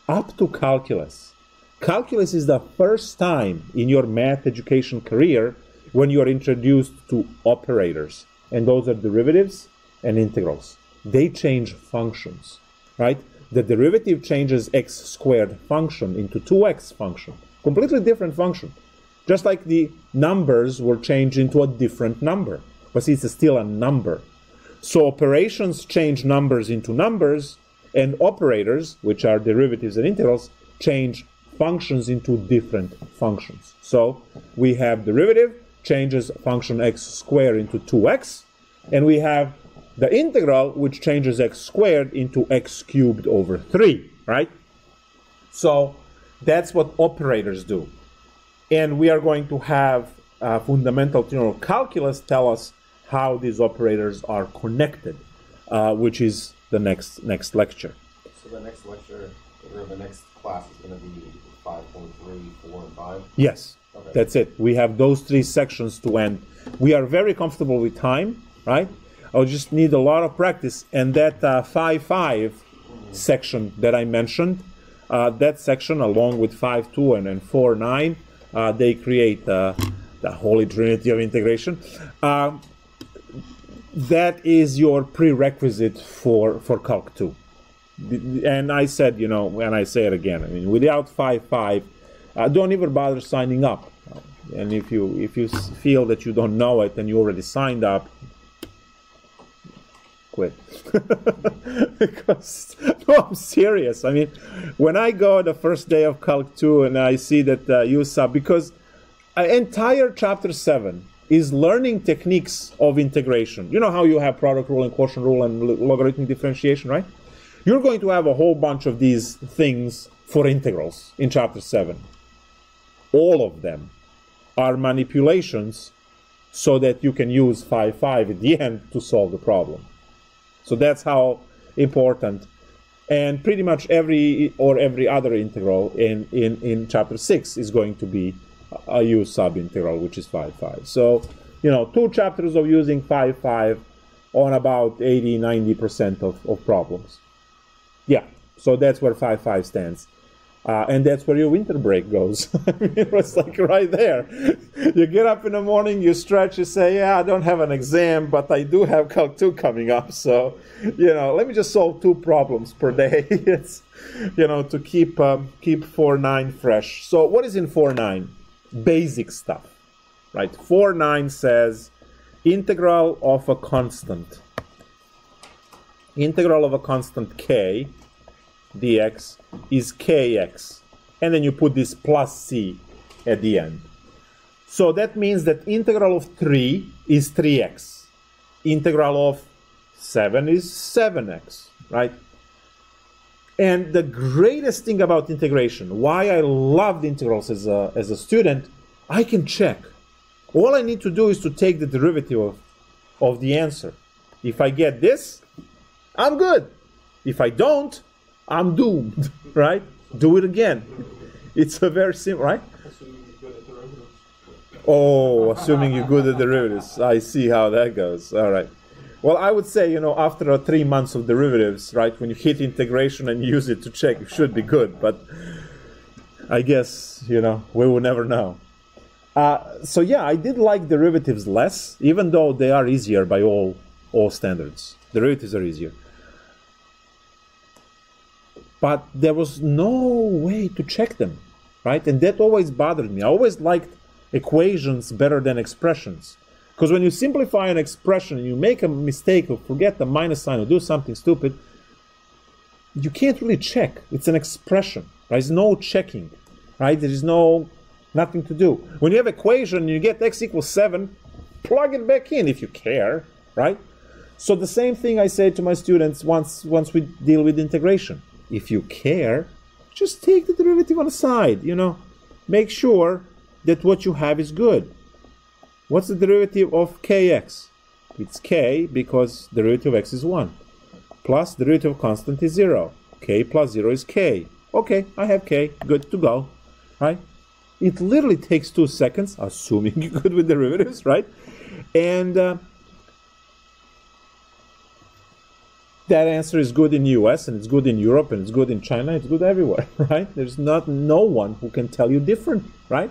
up to calculus. Calculus is the first time in your math education career when you are introduced to operators. And those are derivatives and integrals. They change functions, right? The derivative changes x squared function into 2x function. Completely different function. Just like the numbers will change into a different number. But see, it's still a number. So operations change numbers into numbers, and operators, which are derivatives and integrals, change functions into different functions. So we have derivative changes function x squared into 2x, and we have the integral which changes x squared into x cubed over 3, right? So that's what operators do. And we are going to have fundamental theorem of calculus tell us how these operators are connected, which is the next lecture. So the next lecture, or the next class is going to be 5.3, 4, and 5? Yes, okay. That's it. We have those 3 sections to end. We are very comfortable with time, right? I'll just need a lot of practice. And that 5.5 section that I mentioned, that section along with 5.2 and 4.9, they create the holy trinity of integration. That is your prerequisite for Calc 2. And I said, you know, and I say it again, I mean, without 5.5, don't even bother signing up. And if you feel that you don't know it and you already signed up, quit. Because, no, I'm serious. I mean, when I go the first day of Calc 2 and I see that you sub, because entire chapter 7 is learning techniques of integration. You know how you have product rule and quotient rule and logarithmic differentiation, right? You're going to have a whole bunch of these things for integrals in chapter 7. All of them are manipulations so that you can use 5.5 at the end to solve the problem. So that's how important. And pretty much every other integral in chapter 6 is going to be a U sub integral, which is 5.5. So, you know, 2 chapters of using 5.5 on about 80-90% of problems. Yeah, so that's where 5.5 stands. And that's where your winter break goes. I mean, it's like right there. You get up in the morning, you stretch, you say, yeah, I don't have an exam, but I do have Calc 2 coming up. So, you know, let me just solve 2 problems per day. It's, you know, to keep 4.9 fresh. So what is in 4.9? Basic stuff, right? 4.9 says integral of a constant. Integral of a constant k dx is kx. And then you put this plus c at the end. So that means that integral of 3 is 3x. Integral of 7 is 7x, right? And the greatest thing about integration, why I loved integrals as a student, I can check. All I need to do is to take the derivative of the answer. If I get this, I'm good. If I don't, I'm doomed, right? Do it again. It's a very simple, right? Assuming you're good at derivatives. Oh, assuming you're good at derivatives. I see how that goes. All right. Well, I would say, you know, after 3 months of derivatives, right, when you hit integration and use it to check, you should be good. But I guess, you know, we will never know. So, yeah, I did like derivatives less, even though they are easier by all standards. Derivatives are easier. But there was no way to check them. right? And that always bothered me. I always liked equations better than expressions. Because when you simplify an expression and you make a mistake or forget the minus sign or do something stupid, you can't really check. It's an expression. There's no checking, right? There is nothing to do. When you have equation and you get x equals 7, plug it back in if you care, right? So the same thing I say to my students once we deal with integration. If you care, just take the derivative on the side, Make sure that what you have is good. What's the derivative of kx? It's k because derivative of x is 1. Plus derivative of constant is 0. K plus 0 is k. Okay, I have k. Good to go. Right? It literally takes 2 seconds, assuming you're good with derivatives, right? And that answer is good in US, and it's good in Europe, and it's good in China, it's good everywhere, right? There's no one who can tell you different, right?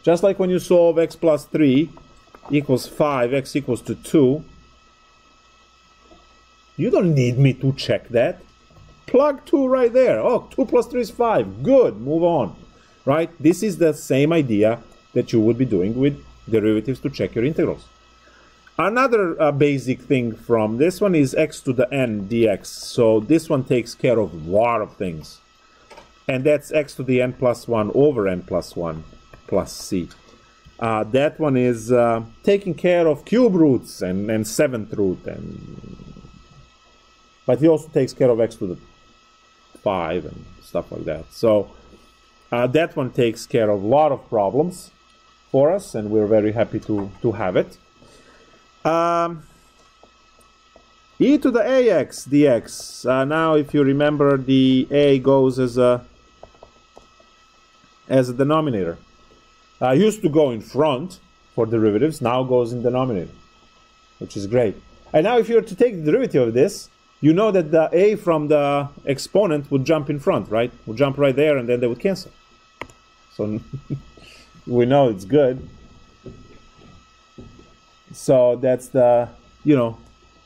Just like when you solve x plus 3 equals 5, x equals to 2, you don't need me to check that. Plug 2 right there. Oh, 2 plus 3 is 5. Good, move on. Right? This is the same idea that you would be doing with derivatives to check your integrals. Another basic thing from this one is x to the n dx. So this one takes care of a lot of things. And that's x to the n plus 1 over n plus 1 plus c. That one is taking care of cube roots and 7th root. But he also takes care of x to the 5 and stuff like that. So that one takes care of a lot of problems for us, and we're very happy to have it. E to the ax dx. Now, if you remember, the a goes as a denominator. Used to go in front for derivatives, now goes in denominator, which is great. And now if you were to take the derivative of this, you know that the a from the exponent would jump in front, right? Would jump right there, and then they would cancel. So we know it's good. So that's the,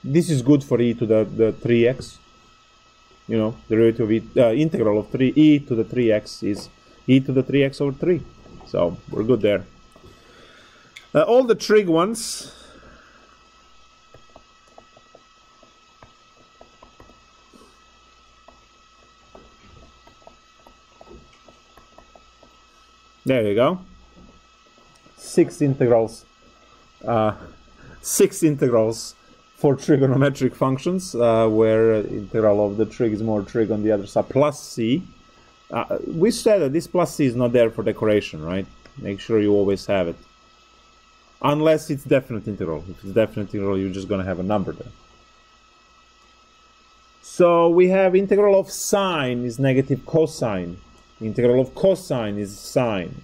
this is good for e to the 3x. Derivative of integral of e to the 3x is e to the 3x over 3. So we're good there. All the trig ones. There you go. 6 integrals. 6 integrals for trigonometric functions, where integral of the trig is more trig on the other side, plus c. We said that this plus c is not there for decoration, right? Make sure you always have it. Unless it's definite integral. If it's definite integral, you're just going to have a number there. So we have integral of sine is negative cosine. Integral of cosine is sine.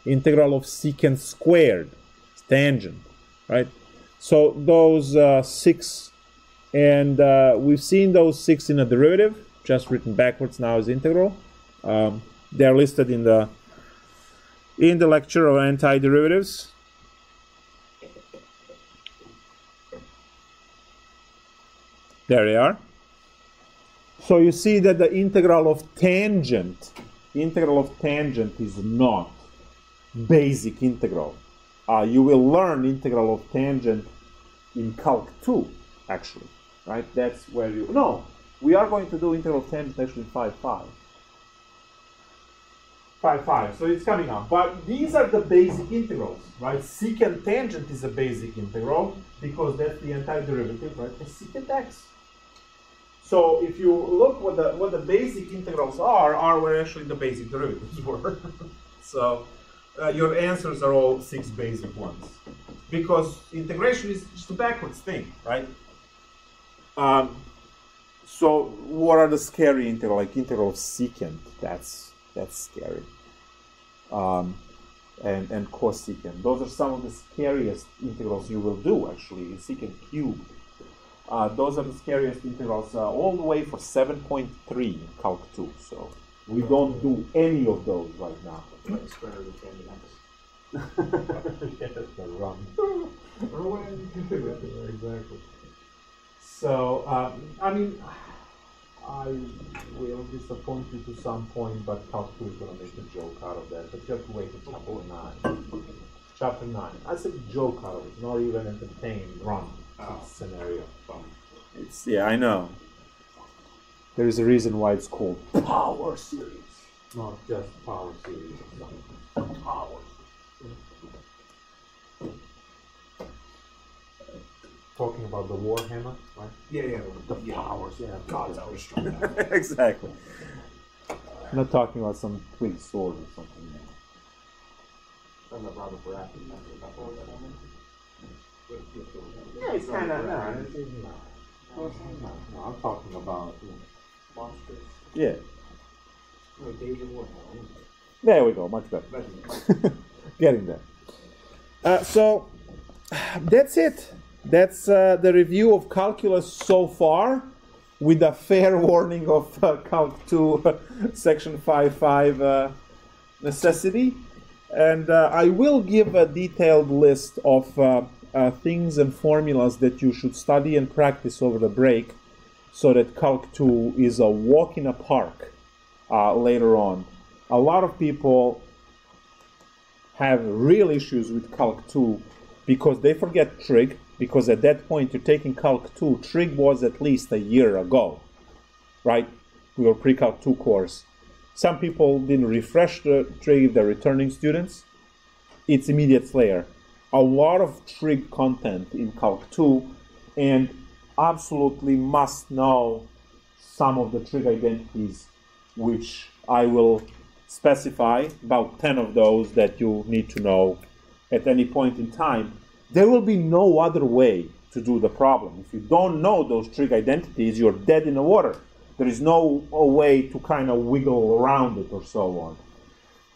Integral of secant squared is tangent, right? So those 6, and we've seen those 6 in a derivative, just written backwards now as integral. They're listed in the lecture of antiderivatives. There they are. So you see that the integral of tangent is not basic integral. You will learn integral of tangent in Calc 2, actually, right? That's where we are going to do integral of tangent actually in 5.5. 5.5, so it's coming up. But these are the basic integrals, right? Secant tangent is a basic integral because that's the antiderivative, right? The secant x. So if you look what the basic integrals are where actually the basic derivatives were. So your answers are all 6 basic ones. Because integration is just a backwards thing, right? So what are the scary integrals? Like integral of secant, that's scary. And cosecant. Those are some of the scariest integrals you will do, actually, in secant cube. Those are the scariest integrals all the way for 7.3 in Calc 2. So we don't do any of those right now. Like square root of tangent x. Yes, the run. Exactly. So, I will disappoint you to some point, but Calculus is going to make a joke out of that. But you have to wait for chapter 9. Chapter 9. I said joke out of it, not even entertain, run scenario. Yeah, I know. There is a reason why it's called Power Series. Not just Power Series. Power. Talking about the Warhammer, right? Yeah. The powers, yeah. God's our strength. exactly. I'm not talking about some twin sword or something. I'm not rather for acting. Yeah, it's kind of no. I'm talking about Monsters. Yeah. No, Days of Warhammer. There we go. Much better. Getting there. So that's it. That's the review of Calculus so far, with a fair warning of Calc 2 Section 5.5 necessity. And I will give a detailed list of things and formulas that you should study and practice over the break, so that Calc 2 is a walk in a park later on. A lot of people have real issues with Calc 2 because they forget trig, because at that point you're taking Calc 2. Trig was at least a year ago, right? Your pre-Calc 2 course. Some people didn't refresh the trig if they're returning students. It's immediate layer. A lot of trig content in Calc 2, and absolutely must know some of the trig identities, which I will specify, about 10 of those that you need to know at any point in time. There will be no other way to do the problem. If you don't know those trig identities, you're dead in the water. There is no way to kind of wiggle around it or so on.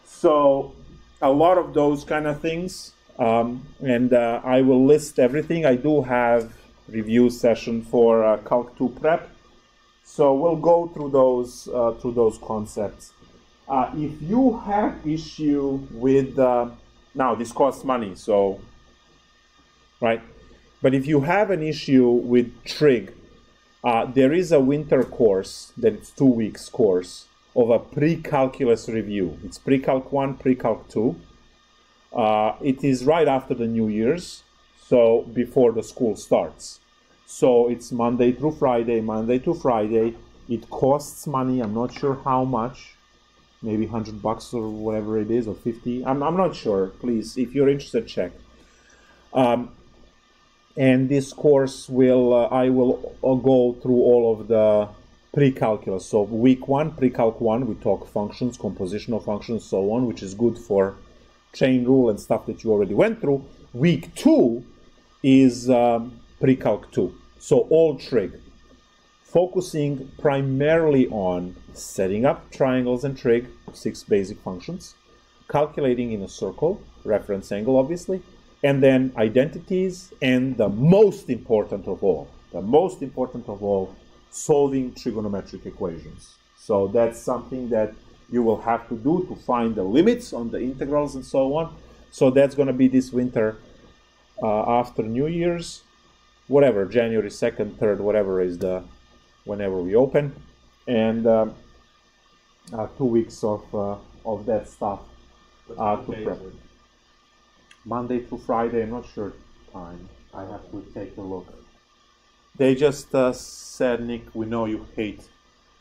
So a lot of those kind of things, and I will list everything. I do have review session for Calc 2 prep, so we'll go through those concepts. If you have issue with now this costs money, so right, but if you have an issue with trig, there is a winter course that it's 2 weeks course of a pre-calculus review. It's pre-calc 1, pre-calc 2. It is right after the New Year's, so before the school starts. So it's Monday through Friday, Monday to Friday. It costs money. I'm not sure how much. Maybe $100 or whatever it is, or 50. I'm not sure. Please, if you're interested, check. And this course I will go through all of the pre-calculus. So week 1, pre-calc 1, we talk functions, compositional functions, so on, which is good for chain rule and stuff that you already went through. Week 2 is pre-calc 2. So all trig, focusing primarily on setting up triangles and trig, 6 basic functions, calculating in a circle, reference angle obviously, and then identities, and the most important of all, solving trigonometric equations. So that's something that you will have to do to find the limits on the integrals and so on. So that's going to be this winter after New Year's, whatever, January 2nd, 3rd, whatever is whenever we open, and 2 weeks of that stuff to prep. Monday through Friday, I'm not sure time. I have to take a look. They just said, Nick, we know you hate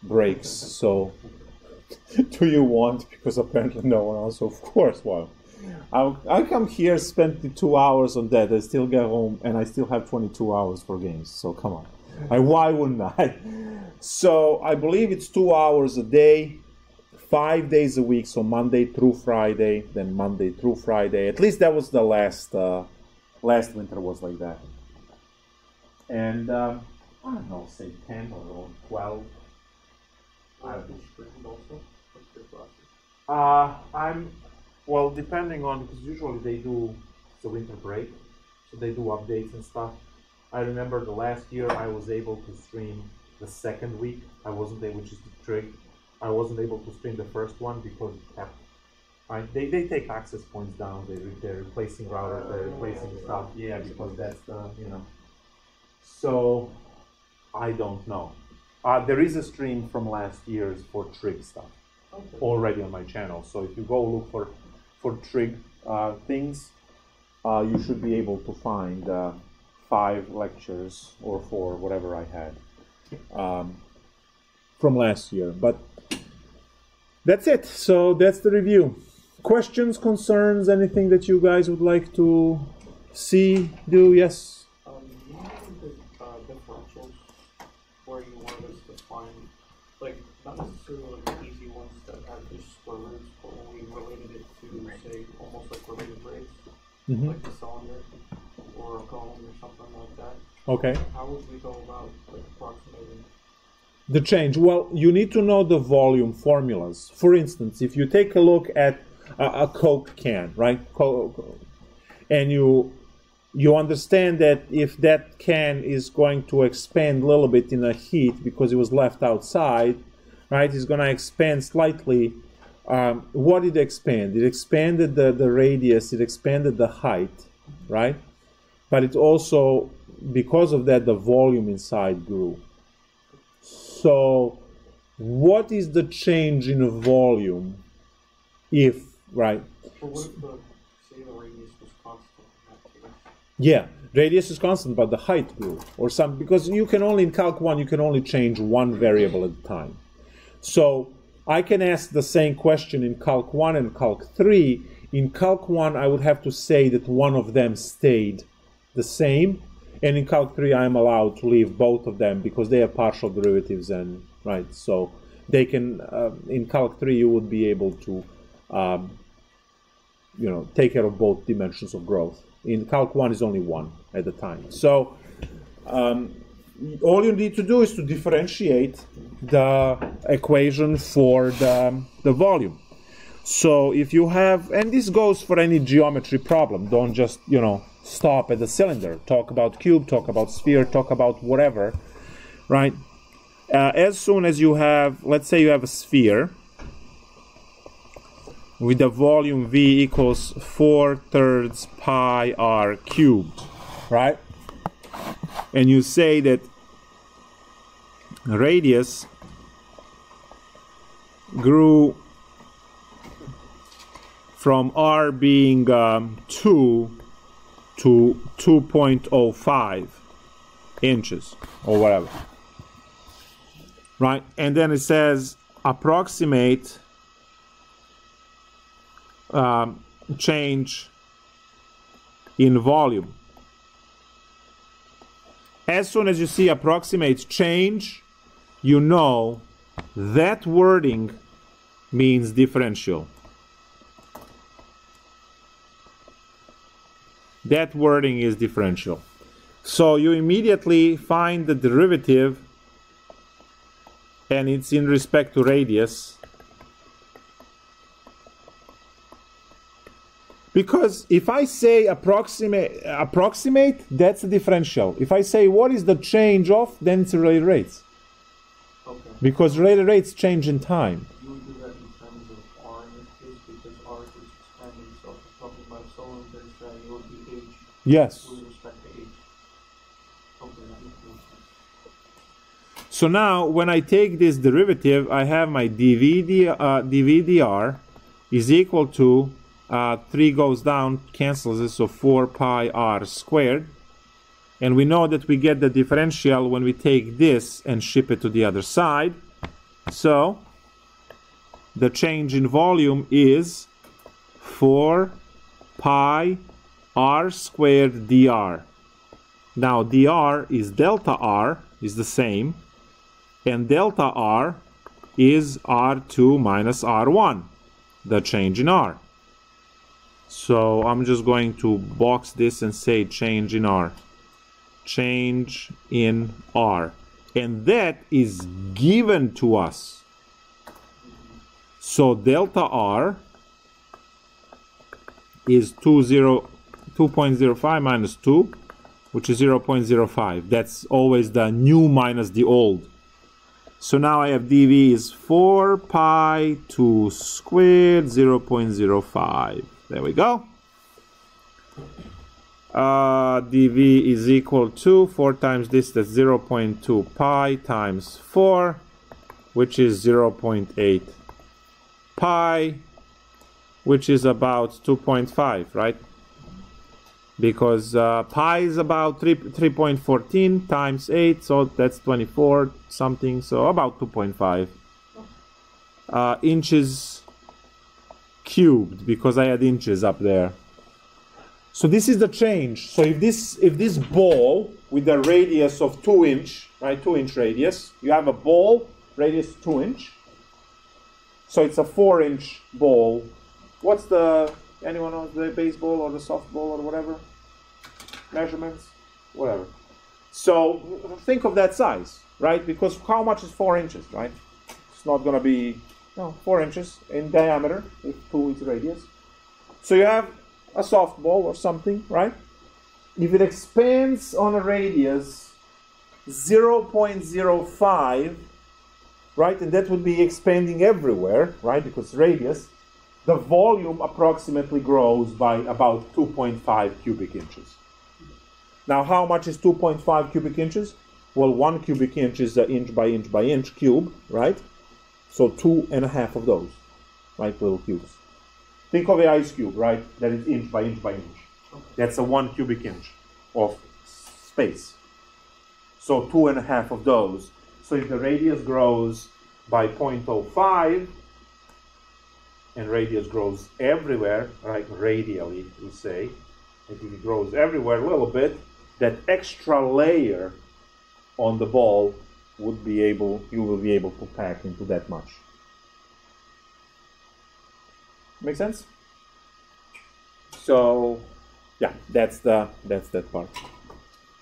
breaks, so do you want? Because apparently no one else. Of course, well, I come here, spend 2 hours on that. I still get home, and I still have 22 hours for games. So come on, why wouldn't I? So I believe it's 2 hours a day, 5 days a week. So Monday through Friday, then Monday through Friday. At least that was the last winter was like that. And I don't know, say 10 or 12. I don't know. I'm, well, depending on, because usually they do the winter break, so they do updates and stuff. I remember the last year I was able to stream the second week. I wasn't able, which is the trick. I wasn't able to stream the first one because it kept, they take access points down. They're replacing routers, they're replacing stuff. Yeah, because that's the, So I don't know. There is a stream from last year's for trig stuff already on my channel. So if you go look for trig things, you should be able to find 5 lectures or 4, whatever I had, from last year. But that's it. So that's the review. Questions, concerns, anything that you guys would like to see, do? Yes? You know the differentials where you want us to find, like, not necessarily like easy ones that have just square roots, but when we related it to, say, almost like related rates, like a cylinder or a cone or something like that. Okay. How would we go about like approximating the change? Well, you need to know the volume formulas. For instance, if you take a look at a Coke can, right? And you understand that if that can is going to expand a little bit in a heat because it was left outside, right? It's going to expand slightly. What did it expand? It expanded the radius, it expanded the height, right? But it also, because of that, the volume inside grew. So what is the change in volume if, right? But what if say the radius was constant in that case? Yeah, radius is constant, but the height grew, or some, because you can only, in Calc 1, you can only change one variable at a time. So I can ask the same question in Calc 1 and Calc 3. In Calc 1, I would have to say that one of them stayed the same, and in Calc 3, I am allowed to leave both of them because they are partial derivatives, and right, so they can, in Calc 3, you would be able to, take care of both dimensions of growth. In Calc 1 is only one at a time. So all you need to do is to differentiate the equation for the volume. So if you have, and this goes for any geometry problem, don't just, stop at the cylinder. Talk about cube, talk about sphere, talk about whatever, right? As soon as you have, let's say you have a sphere with the volume V equals 4/3 pi r cubed, right? And you say that radius grew from r being 2 to 2.05 inches or whatever, right? And then it says approximate change in volume. As soon as you see approximate change, you know that wording means differential. That wording is differential. So you immediately find the derivative, and it's in respect to radius. Because if I say approximate, that's a differential. If I say what is the change of, then it's related rates. Okay. Because related rates change in time. You would do that in terms of R in this case, because R is expanding, so if you're talking about cylinders, you would be H Yes. with respect to H. Okay, that makes more sense. So now, when I take this derivative, I have my dV/dr is equal to 3 goes down, cancels it, so 4 pi r squared. And we know that we get the differential when we take this and ship it to the other side. So the change in volume is 4 pi r squared dr. Now dr is delta r, is the same, and delta r is r2 minus r1, the change in r. So I'm just going to box this and say change in r. Change in r. And that is given to us. So delta r is 2.05 minus 2, which is 0.05. That's always the new minus the old. So now I have dv is 4 pi 2 squared 0.05. There we go. dv is equal to 4 times this, that's 0.2 pi times 4, which is 0.8 pi, which is about 2.5, right? Because pi is about 3.14 times 8, so that's 24 something, so about 2.5 inches cubed, because I had inches up there. So this is the change. So if this ball with a radius of 2 inch, right, 2 inch radius, you have a ball radius 2 inch, so it's a 4 inch ball. What's the, anyone knows the baseball or the softball or whatever? Measurements? Whatever. So think of that size, right? Because how much is 4 inches, right? It's not going to be, no, 4 inches in diameter if 2 is radius. So you have a softball or something, right? If it expands on a radius 0.05, right, and that would be expanding everywhere, right, because radius, the volume approximately grows by about 2.5 cubic inches. Now, how much is 2.5 cubic inches? Well, 1 cubic inch is an inch by inch by inch cube, right? So 2.5 of those, right, little cubes. Think of the ice cube, right? That is inch by inch by inch. That's a 1 cubic inch of space. So 2.5 of those. So if the radius grows by 0.05, and radius grows everywhere, right? Radially, we say. If it grows everywhere a little bit, that extra layer on the ball would be able, you will be able to pack into that much. Make sense? So, yeah, that's that part.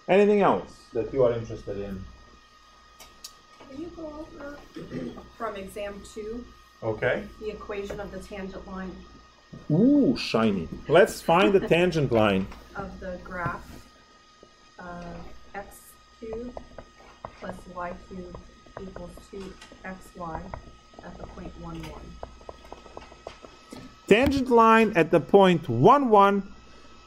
Anything else that you are interested in? Can you go over from exam 2? Okay. The equation of the tangent line Ooh, shiny. Let's find the tangent line. of the graph x cubed plus y cubed equals 2xy at the point 1, 1. Tangent line at the point 1, 1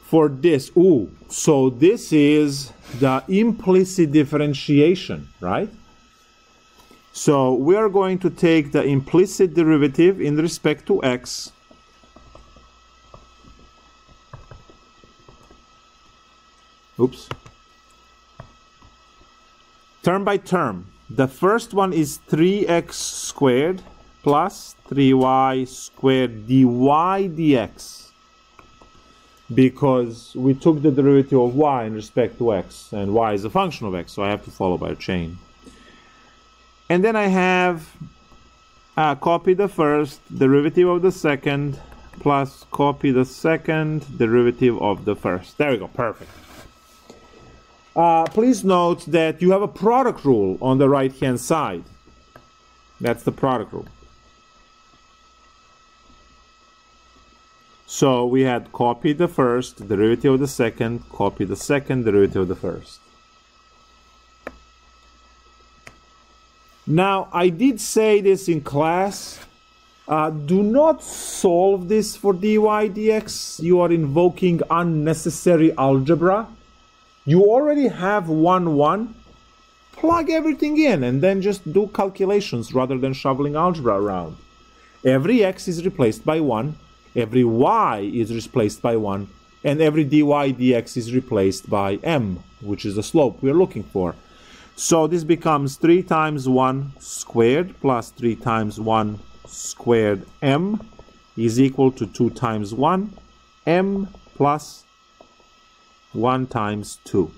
for this. Ooh, so this is the implicit differentiation, right? So we are going to take the implicit derivative in respect to x. Oops. Term by term. The first one is 3x squared plus 3y squared dy dx. Because we took the derivative of y in respect to x, and y is a function of x, so I have to follow by a chain. And then I have copy the first derivative of the second plus copy the second derivative of the first. There we go, perfect. Please note that you have a product rule on the right hand side. That's the product rule. So we had copy the first derivative of the second, copy the second derivative of the first. Now, I did say this in class. Do not solve this for dy dx. You are invoking unnecessary algebra. You already have 1, 1. Plug everything in and then just do calculations rather than shoveling algebra around. Every x is replaced by 1. Every y is replaced by 1. And every dy dx is replaced by m, which is the slope we're looking for. So this becomes 3 times 1 squared plus 3 times 1 squared m is equal to 2 times 1 m plus 1 times 2.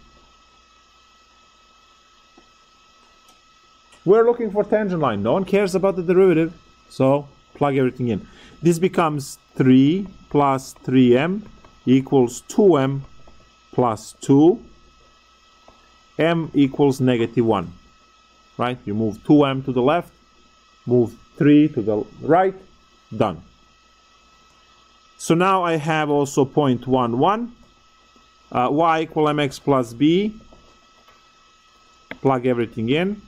We're looking for tangent line. No one cares about the derivative, so plug everything in. This becomes 3 plus 3m equals 2m plus 2. M equals -1, right? You move 2m to the left, move 3 to the right, done. So now I have also point 1, 1. Y equal mx plus b. Plug everything in.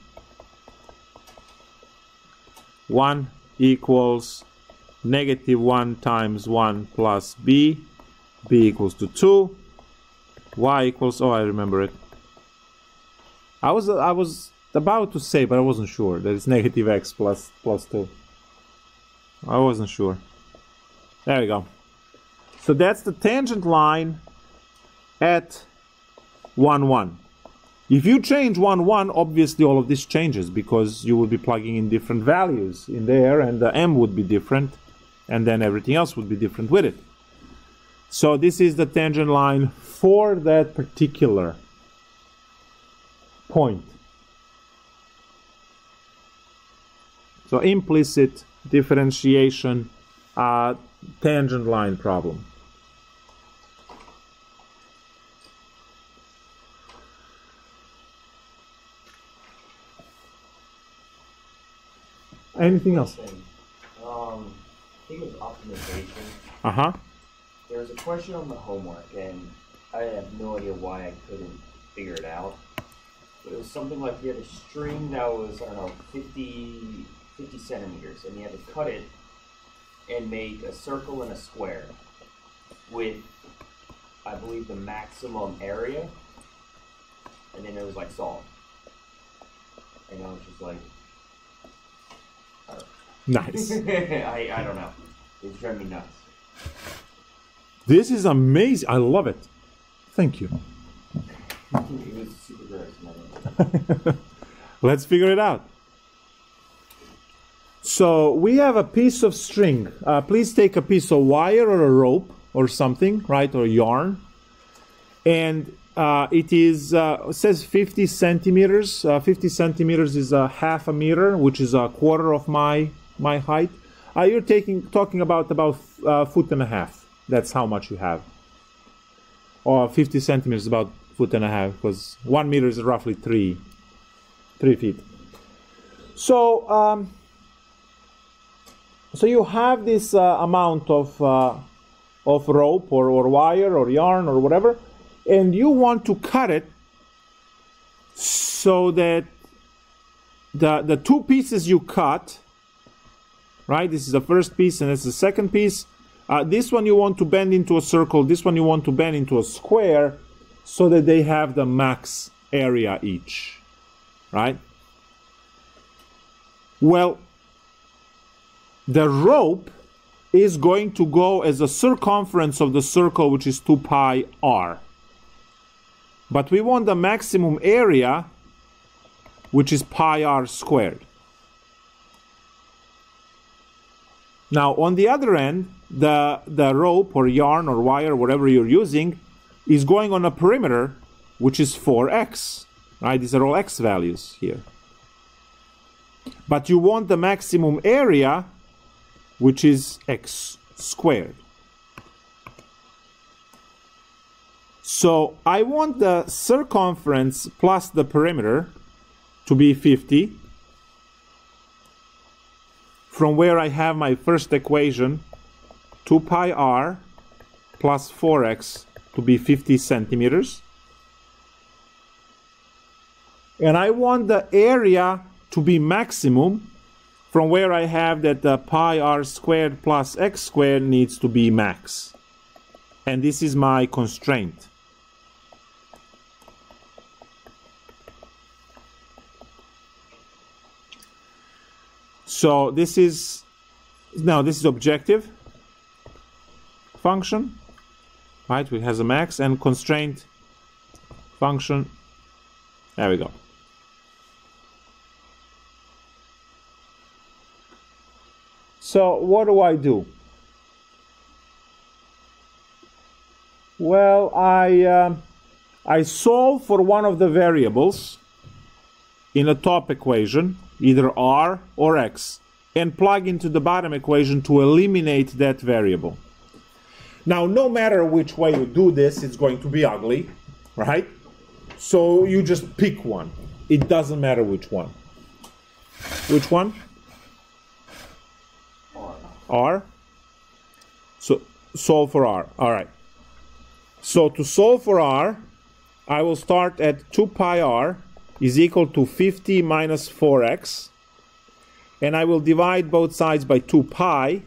1 equals -1 times 1 plus b. B equals to 2. y equals, oh, I remember it. I was about to say, but I wasn't sure, that it's negative x plus 2. I wasn't sure. There we go. So that's the tangent line at 1, 1. If you change 1, 1, obviously all of this changes because you will be plugging in different values in there, and the m would be different, and then everything else would be different with it. So this is the tangent line for that particular point. So implicit differentiation, tangent line problem. Anything else? I think it was optimization. Uh-huh. There was a question on the homework, and I have no idea why I couldn't figure it out. But it was something like you had a string that was, I don't know, 50 centimeters, and you had to cut it and make a circle and a square with, I believe, the maximum area, and then it was like solve. And I was just like, Nice. I don't know. It's driving me nuts. This is amazing. I love it. Thank you. It was super gross. Let's figure it out. So we have a piece of string. Please take a piece of wire or a rope or something, right, or yarn. And it is, it says 50 centimeters. 50 centimeters is a half a meter, which is a quarter of my height. You're talking about foot and a half. That's how much you have. Or 50 centimeters, about foot and a half, because 1 meter is roughly 3 feet. So, so you have this amount of rope or wire or yarn or whatever, and you want to cut it so that the two pieces you cut, right? This is the first piece and this is the second piece. This one you want to bend into a circle. This one you want to bend into a square so that they have the max area each, right? Well, the rope is going to go as the circumference of the circle, which is 2 pi r. But we want the maximum area, which is pi r squared. Now, on the other end, the rope or yarn or wire, whatever you're using, is going on a perimeter, which is 4x. Right? These are all x values here. But you want the maximum area, which is x squared. So I want the circumference plus the perimeter to be 50. From where I have my first equation, 2 pi r plus 4x to be 50 centimeters. And I want the area to be maximum, from where I have that the pi r squared plus x squared needs to be max. And this is my constraint. So this is objective function, right? Which has a max, and constraint function. There we go. So what do? Well, I solve for one of the variables in a top equation, either r or x, and plug into the bottom equation to eliminate that variable. Now, no matter which way you do this, it's going to be ugly, right? So you just pick one. It doesn't matter which one. Which one? R. So solve for r. All right. So to solve for r, I will start at 2 pi r is equal to 50 minus 4x, and I will divide both sides by 2 pi,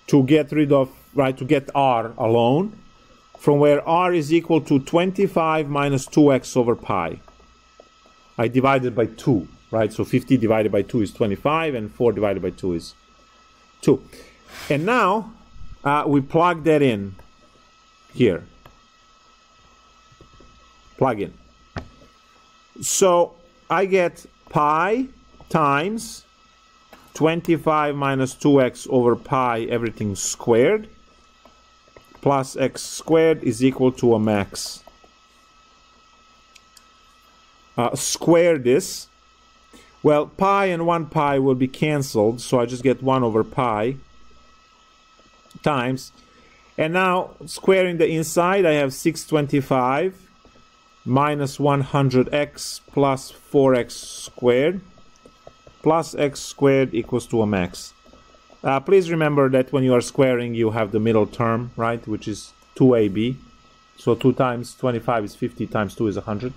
to get rid of right, to get r alone, from where r is equal to 25 minus 2x over pi. I divided by 2, right? So 50 divided by 2 is 25, and 4 divided by 2 is 2. And now we plug that in here. Plug in. So I get pi times 25 minus 2x over pi, everything squared, plus x squared is equal to a max. Square this. Well, pi and 1 pi will be cancelled, so I just get 1 over pi times. And now, squaring the inside, I have 625 minus 100x plus 4x squared plus x squared equals to a max. Please remember that when you are squaring, you have the middle term, right, which is 2ab. So 2 times 25 is 50 times 2 is 100.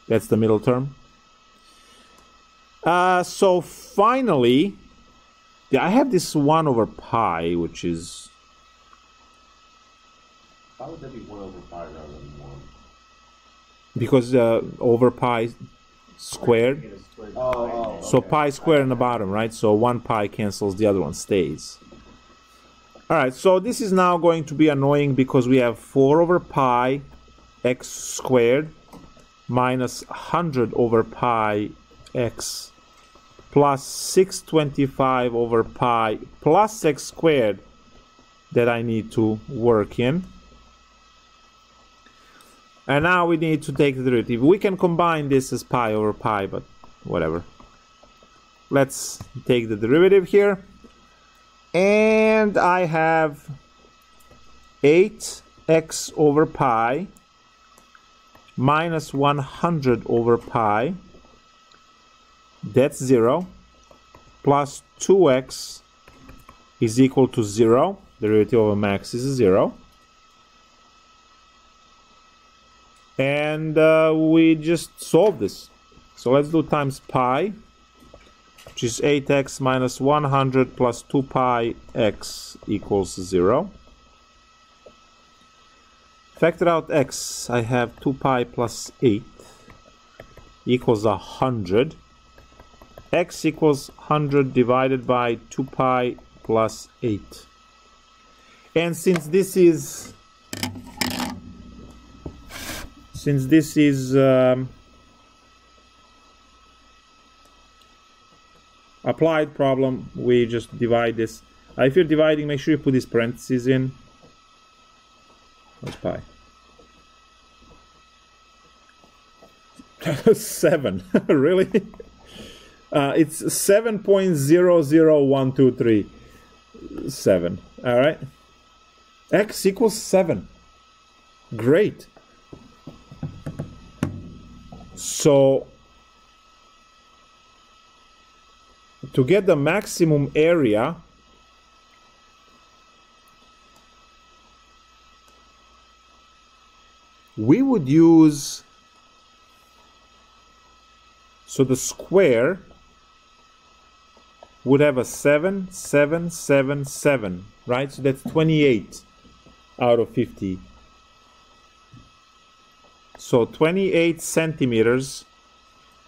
That's the middle term. So finally, yeah, I have this 1 over pi, which is... Why would that be 1 over pi rather than 1? Because over pi squared. Oh, So okay. pi squared in the bottom, right? So 1 pi cancels, the other one stays. Alright, so this is now going to be annoying because we have 4 over pi x squared minus 100 over pi x plus 625 over pi plus x squared that I need to work in. And now we need to take the derivative. We can combine this as pi over pi, but whatever. Let's take the derivative here. And I have 8x over pi minus 100 over pi. That's 0. Plus 2x is equal to 0. Derivative of a max is 0. And we just solve this. So let's do times pi, which is 8x minus 100 plus 2 pi x equals 0. Factor out x, I have 2 pi plus 8 equals 100. X equals 100 divided by 2 pi plus 8. And since this is applied problem, we just divide this. If you're dividing, make sure you put these parentheses in. What's pi? 7. Really? It's 7.00123. 7. All right. X equals 7. Great. So to get the maximum area, we would use, so the square would have a 7, 7, 7, 7, right? So that's 28 out of 50. So 28 centimeters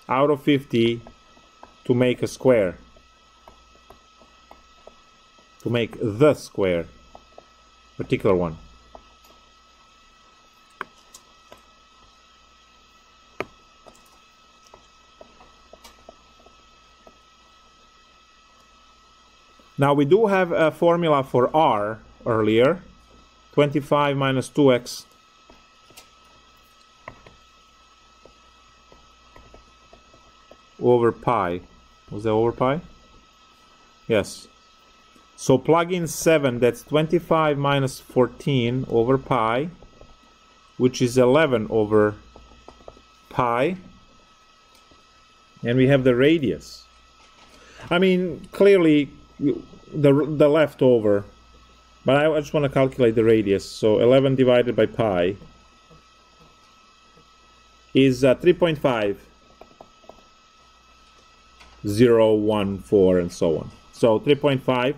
out of 50 to make a square. To make the square, particular one. Now we do have a formula for r earlier. 25 minus 2x over pi. Was that over pi? Yes. So plug in 7, that's 25 minus 14 over pi, which is 11 over pi. And we have the radius. I mean, clearly the leftover, but I just want to calculate the radius. So 11 divided by pi is 3.5, 0, 1, 4, and so on. So 3.5.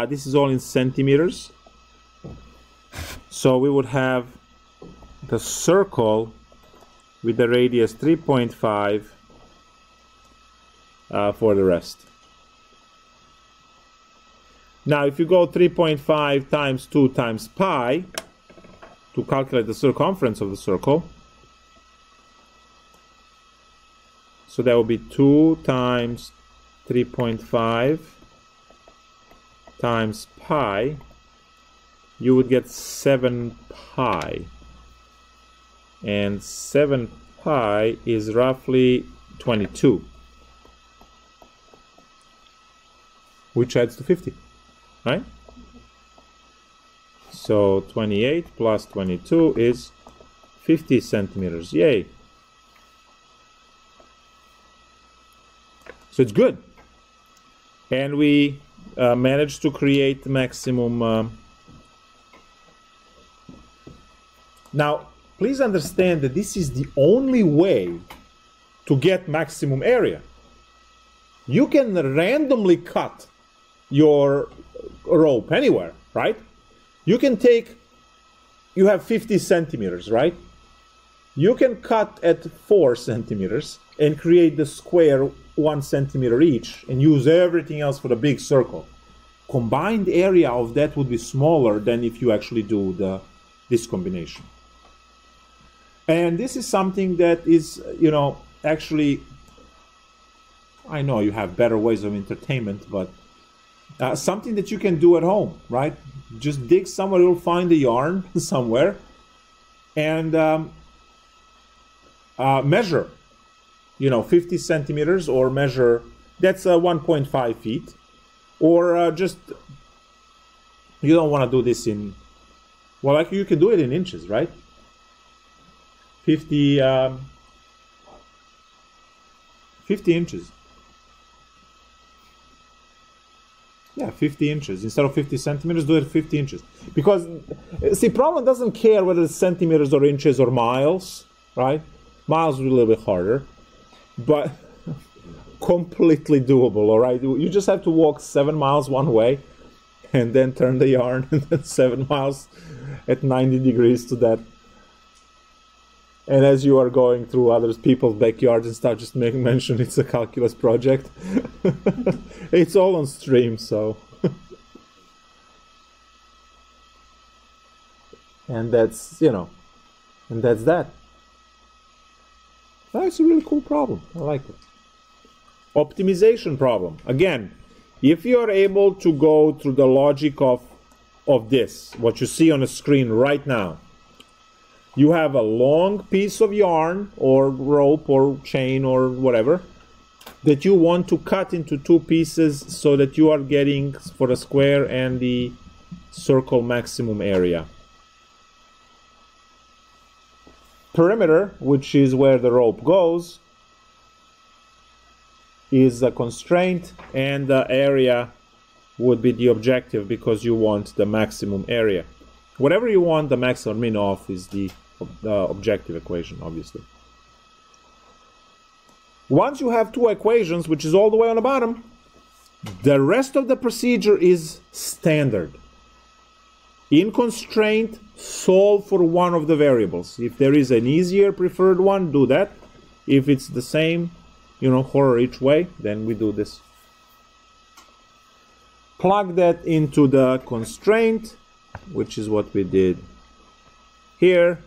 This is all in centimeters. So we would have the circle with the radius 3.5 for the rest. Now if you go 3.5 times 2 times pi to calculate the circumference of the circle, so that will be 2 times 3.5 times pi, you would get 7 pi. And 7 pi is roughly 22, which adds to 50, right? So 28 plus 22 is 50 centimeters. Yay! So it's good. And we managed to create maximum. Now, please understand that this is the only way to get maximum area. You can randomly cut your rope anywhere, right? You can take, you have 50 centimeters, right? You can cut at 4 centimeters and create the square 1 centimeter each and use everything else for the big circle. Combined area of that would be smaller than if you actually do this combination. And this is something that is, actually, I know you have better ways of entertainment, but something that you can do at home, right? Just dig somewhere, you'll find a yarn somewhere, and measure, 50 centimeters, or measure, that's 1.5 feet, or just, you don't want to do this in, well, like you can do it in inches, right? 50 inches. Yeah, 50 inches. Instead of 50 centimeters, do it 50 inches. Because, see, problem doesn't care whether it's centimeters or inches or miles, right? Miles will be a little bit harder, but completely doable, all right? You just have to walk 7 miles one way and then turn the yarn and then 7 miles at 90 degrees to that. And as you are going through other people's backyards and stuff, just mention it's a calculus project. It's all on stream, so. And that's, and that's that. That's a really cool problem. I like it. Optimization problem. Again, if you are able to go through the logic of this, what you see on the screen right now, you have a long piece of yarn or rope or chain or whatever that you want to cut into 2 pieces so that you are getting for the square and the circle maximum area. Perimeter, which is where the rope goes, is a constraint, and the area would be the objective because you want the maximum area. Whatever you want the maximum min of is the objective equation, obviously. Once you have 2 equations, which is all the way on the bottom, the rest of the procedure is standard. In constraint, solve for one of the variables. If there is an easier preferred one, do that. If it's the same, horror each way, then we do this. Plug that into the constraint, which is what we did here.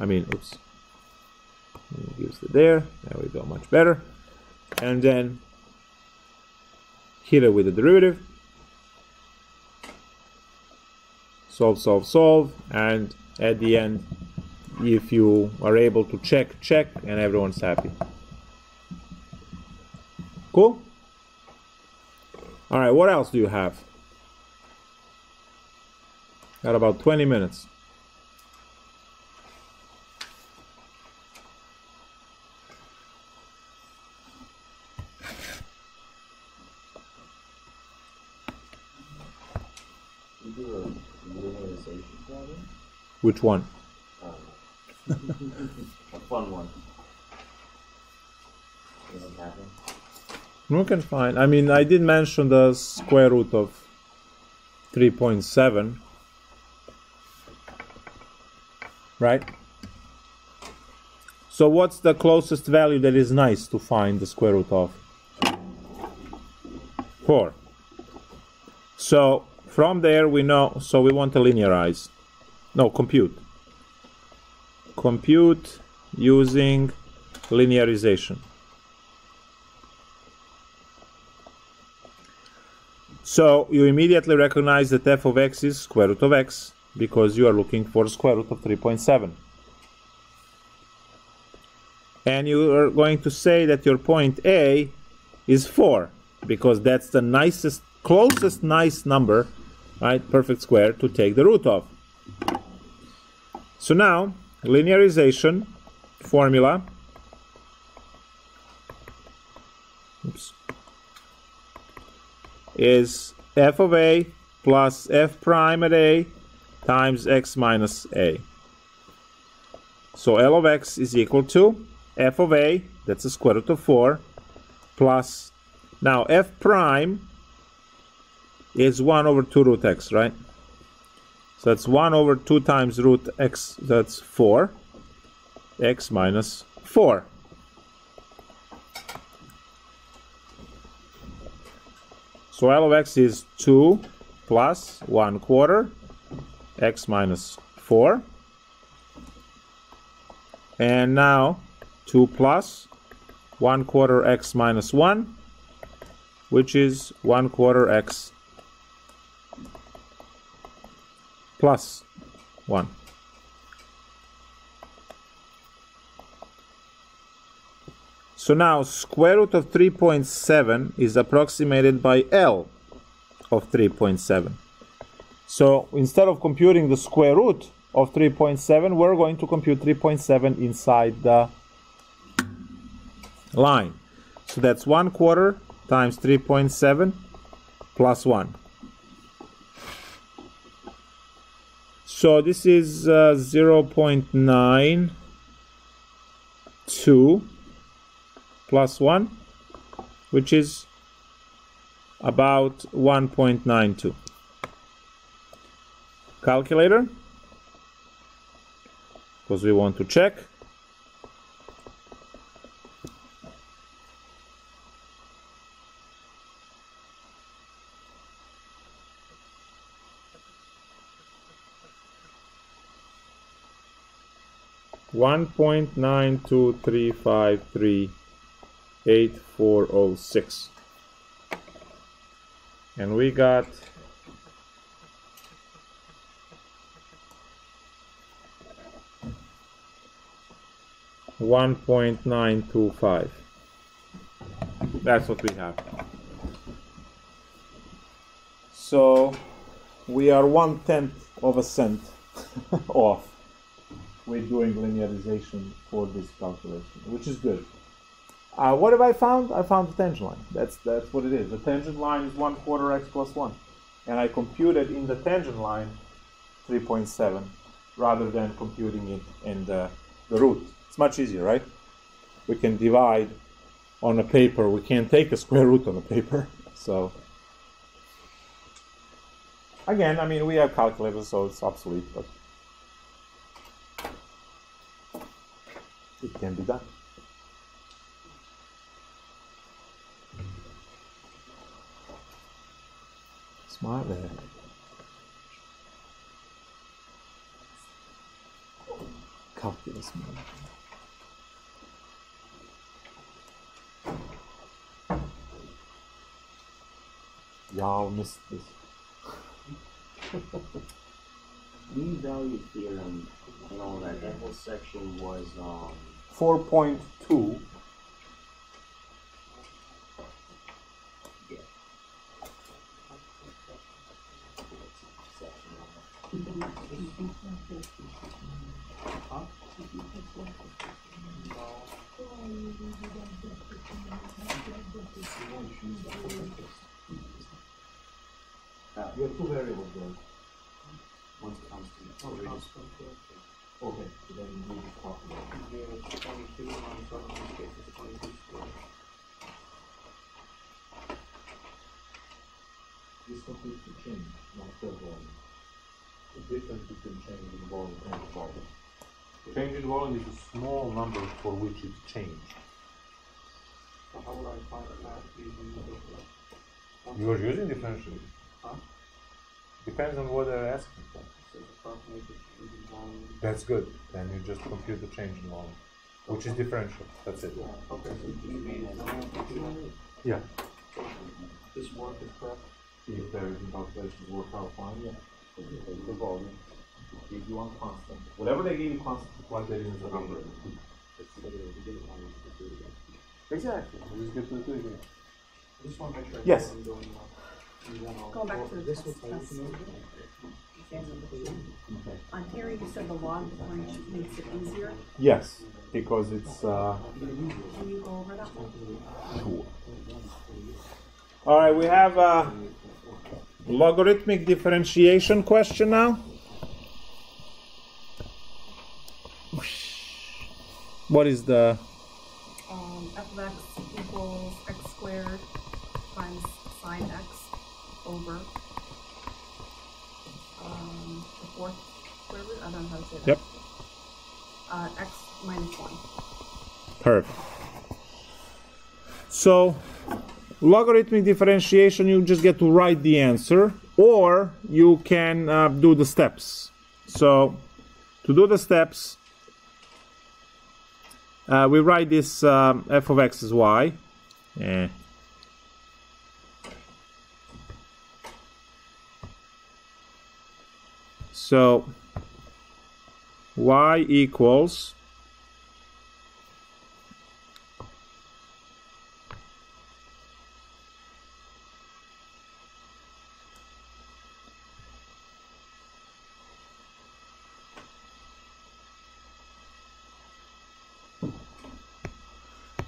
Oops. Gives it there. There we go, much better. And then hit it with the derivative. Solve, solve, solve. And at the end, if you are able to check, and everyone's happy. Cool? All right, what else do you have? Got about 20 minutes. You do a linearization problem? Which one? A fun one. Doesn't happen. We can find. I did mention the square root of 3.7. right? So what's the closest value that is nice to find the square root of? 4. So from there we know, so we want to linearize. No, compute. Compute using linearization. So you immediately recognize that f of x is square root of x because you are looking for square root of 3.7. And you are going to say that your point A is 4 because that's the nicest, closest nice number, right, perfect square, to take the root of. So now, linearization formula, is f of a plus f prime at a times x minus a. So L of x is equal to f of a, that's the square root of 4, plus, now f prime is 1 over 2 root x, right? So that's 1 over 2 times root x, that's 4, x minus 4. So L of x is 2 plus 1/4 x minus 4. And now 2 plus 1/4 x minus 1, which is 1/4 x plus 1. So now square root of 3.7 is approximated by L of 3.7. So instead of computing the square root of 3.7, we're going to compute 3.7 inside the line. So that's 1/4 times 3.7 plus 1. So this is 0.92 plus 1, which is about 1.92. Calculator, because we want to check. $1.923538406, and we got 1.925. That's what we have. So we are 1/10 of a cent off with doing linearization for this calculation, which is good. What have I found? I found the tangent line. That's what it is. The tangent line is 1/4 x plus 1. And I computed in the tangent line 3.7 rather than computing it in the root. It's much easier, right? We can divide on a paper. We can't take a square root on a paper. So, again, I mean, we have calculators, so it's obsolete, but it can be done. Smart there. Calculus man. Y'all missed this. Mean value theorem and all that whole section was 4.2. yeah. You have two variables there. One's constant. Oh, constant, yeah. Okay, so then you need to calculate. Yeah, it's 22, and on some of these cases, 22 squared. This completes the change, not the volume. The difference between change and volume and volume. Change in volume is a small number for which it changed. So how would I find that using the difference? You are using differentials. Huh? Depends on what they're asking for. So approximate the change in volume. That's good. Then you just compute the change in volume, which is differential. That's it. Okay, so DV is not Yeah. this work is correct. See if everything calculations work out fine. Yeah. Take the volume. Give you one constant. Whatever they give you constant, plug that in as a number. Exactly. We just get to do it again. I just want to make sure I know Yes. what I'm doing now. In general. Go back to the This test. was Exam number 2. On here, you said the log differential makes it easier. Yes, because it's Can you go over that one? All right, we have a logarithmic differentiation question now. What is the F of x equals x squared times sine x over the fourth square root? I don't know how to say that. Yep. X minus 1. perfect? So logarithmic differentiation, you just get to write the answer, or you can do the steps. So to do the steps, we write this f of x as y. So y equals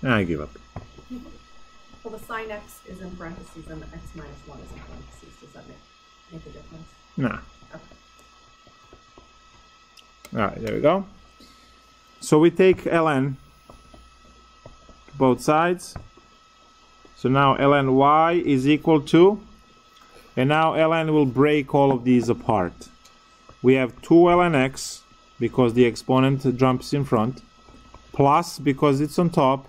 I give up. Well, the sine x is in parentheses and the x minus 1 is in parentheses. Does that make a difference? Nah. Okay. All right, there we go. So we take ln to both sides. So now ln y is equal to, and now ln will break all of these apart. We have 2 ln x because the exponent jumps in front, plus because it's on top,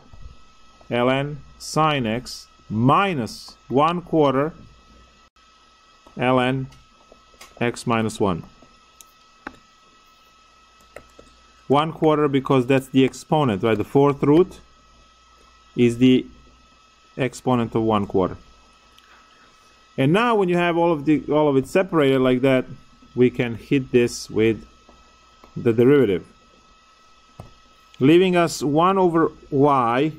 ln sine x minus 1/4 ln x minus 1. 1/4 because that's the exponent, right? The fourth root is the exponent of 1/4. And now when you have all of it separated like that, we can hit this with the derivative, leaving us 1 over y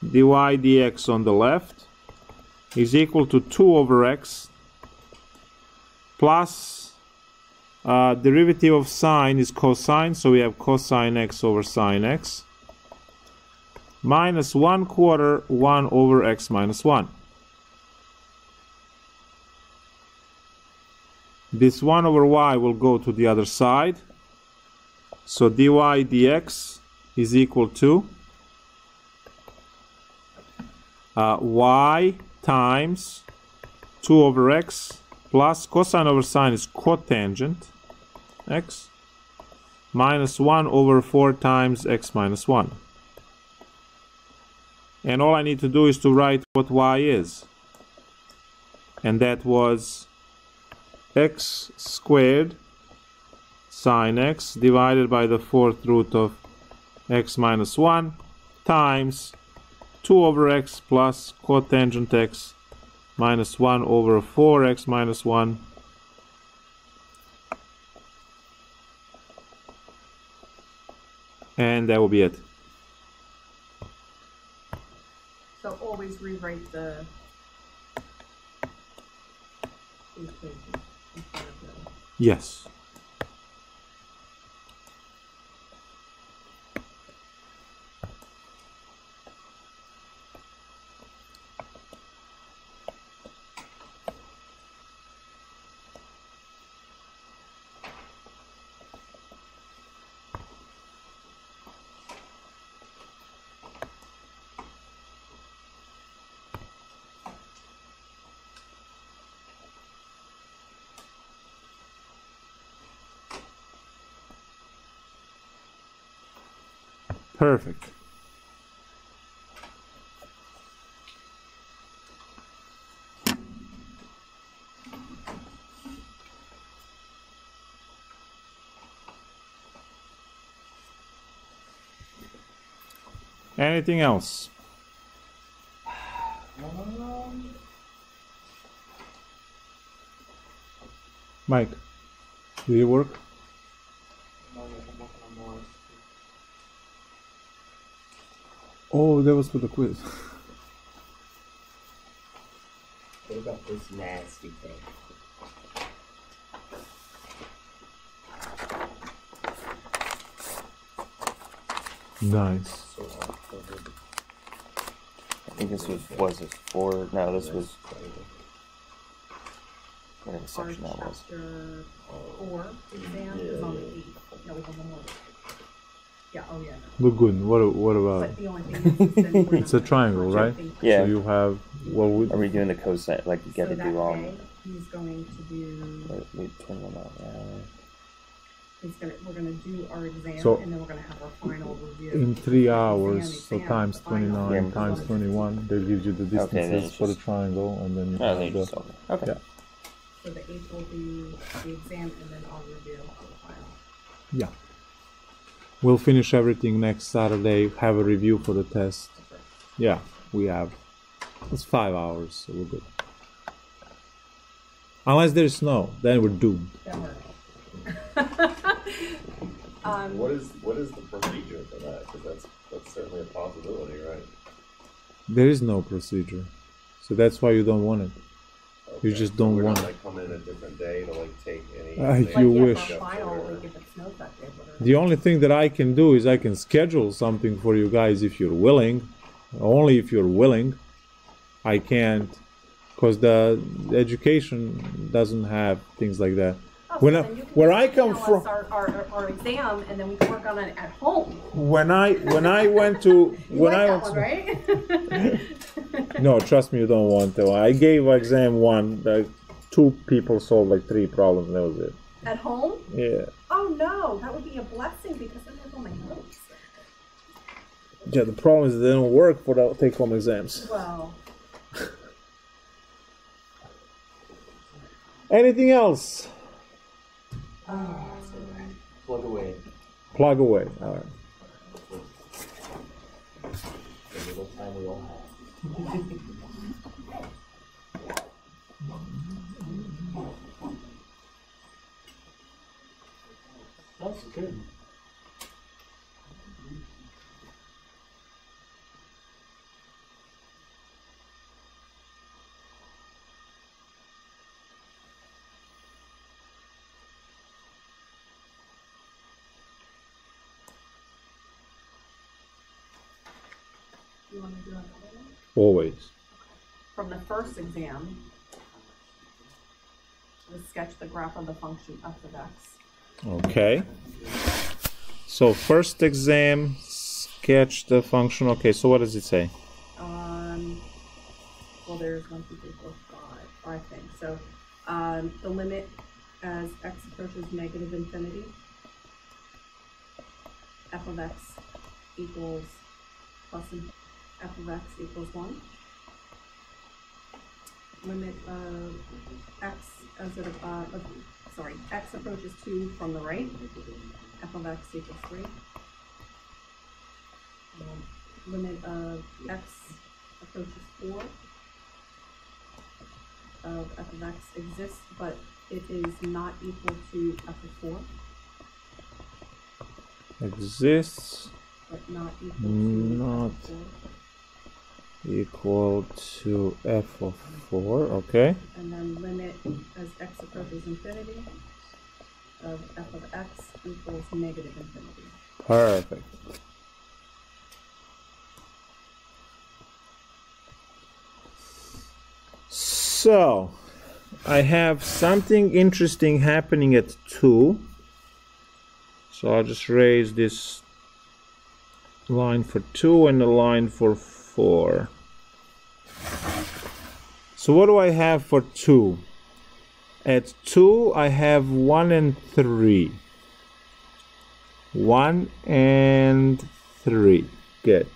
dy dx on the left is equal to 2 over x plus derivative of sine is cosine, so we have cosine x over sine x minus 1/4 1 over x minus 1. This 1 over y will go to the other side, so dy dx is equal to y times 2 over x plus cosine over sine is cotangent x minus 1 over 4 times x minus 1. And all I need to do is to write what y is. And that was x squared sine x divided by the fourth root of x minus 1 times 2 over x plus cotangent x minus 1 over 4x minus 1 and that will be it. So always rewrite the equation in front of the... Yes. Perfect. Anything else? Mike, do you work? Oh, that was for the quiz. What about this nasty thing? Nice. I think this was it 4? No, this was whatever section that was. Chapter 4 exam is on the 8th. No, we have one more. Yeah, oh yeah. Look good. What about? But the only thing is that It's a triangle, right? Yeah. So you have what would? Are we doing the cosine? Like you got to do all. He's going to do. We turn them out. We're gonna do our exam, So, and then we're gonna have our final review. In 3 hours, so Exam, times final. 29 times 21, that gives you the then distances it's for the just- triangle, and then you Oh, have they the. just okay. Yeah. So the 8th will be the exam, and then our review for the final. Yeah. We'll finish everything next Saturday. Have a review for the test. Yeah, we have. It's 5 hours, so we're good. Unless there's snow, then we're doomed. That works. What is the procedure for that? Because that's certainly a possibility, right? There is no procedure, so that's why you don't want it. Okay. You just So don't we're want not, it. like come in a different day to like take any. If you Like, wish. For final, like if it snows that day, whatever. The only thing that I can do is I can schedule something for you guys if you're willing. Only if you're willing. I can't, because the education doesn't have things like that. Oh, When so I- then you can where just I come email us from- our exam, and then we can work on it at home. When I went to You when like I that went one, right? No, trust me, you don't want to. I gave exam 1. 2 people solved like 3 problems, and that was it. At home? Yeah. Oh no, that would be a blessing because then I have all my notes. Yeah. The problem is they don't work for the take-home exams. Well, Anything else? Plug away. Plug away. All right. The little time we all have. That's good. you want to do another one? Always. From the first exam, let's sketch the graph of the function f of x. Okay. So first exam, sketch the function. Okay. So what does it say? Well, there's 1, 2, 3, 4, 5 things. So the limit as x approaches negative infinity, f of x equals plus f of x equals 1. Limit of x as it x approaches 2 from the right, f of x equals 3. Limit of x approaches 4 of f of x exists, but it is not equal to f of 4. Exists, But not equal to not f of 4. equal to f of 4. Okay. And then limit as x approaches infinity of f of x equals negative infinity. Perfect. So, I have something interesting happening at 2. So I'll just raise this line for 2 and a line for 4. So what do I have for 2? At 2 I have 1 and 3. 1 and 3. Good.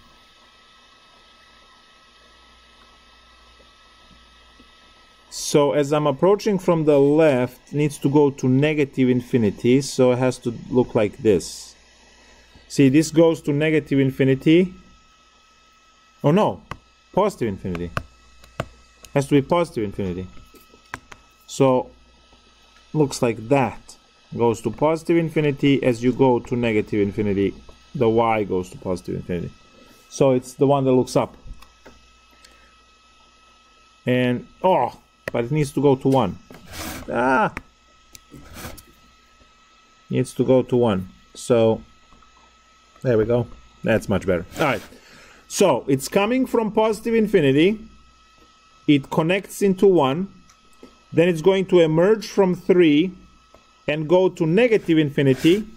So as I'm approaching from the left, it needs to go to negative infinity, so it has to look like this. See, this goes to negative infinity. Oh no, positive infinity. Has to be positive infinity. So looks like that. Goes to positive infinity. As you go to negative infinity, the y goes to positive infinity. So it's the one that looks up. And oh, but it needs to go to 1. Ah, needs to go to 1. So there we go. That's much better. All right. So it's coming from positive infinity. It connects into 1. Then it's going to emerge from 3 and go to negative infinity.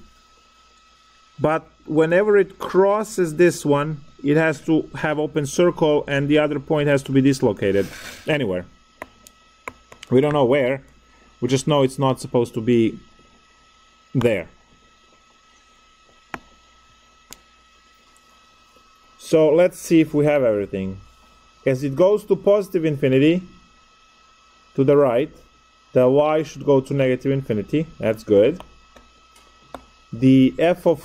But whenever it crosses this one, it has to have open circle, and the other point has to be dislocated anywhere. We don't know where. We just know it's not supposed to be there. So let's see if we have everything. As it goes to positive infinity, to the right, the y should go to negative infinity. That's good. The f of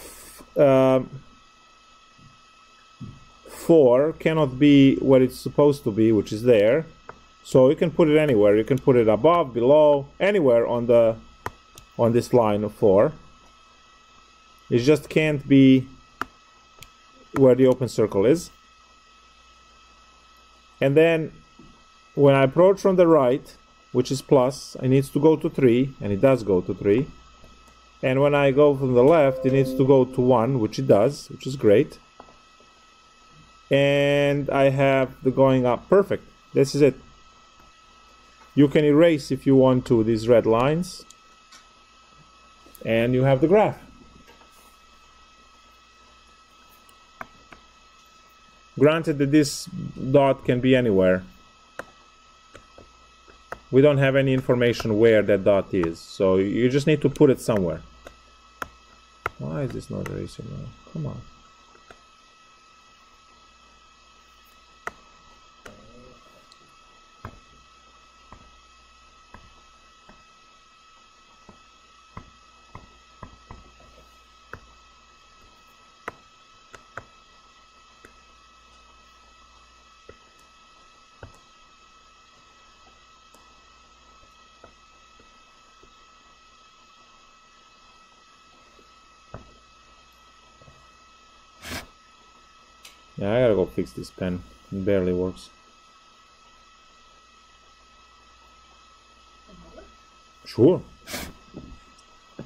4 cannot be what it's supposed to be, which is there. So you can put it anywhere. You can put it above, below, anywhere on this line of 4. It just can't be where the open circle is. And then when I approach from the right, which is plus, it needs to go to 3, and it does go to 3. And when I go from the left, it needs to go to 1, which it does, which is great. And I have the going up. Perfect. This is it. You can erase, if you want to, these red lines. And you have the graph. Granted that this dot can be anywhere. We don't have any information where that dot is, so you just need to put it somewhere. Why is this not erasing now? Come on. Yeah, I gotta go fix this pen. It barely works. Sure.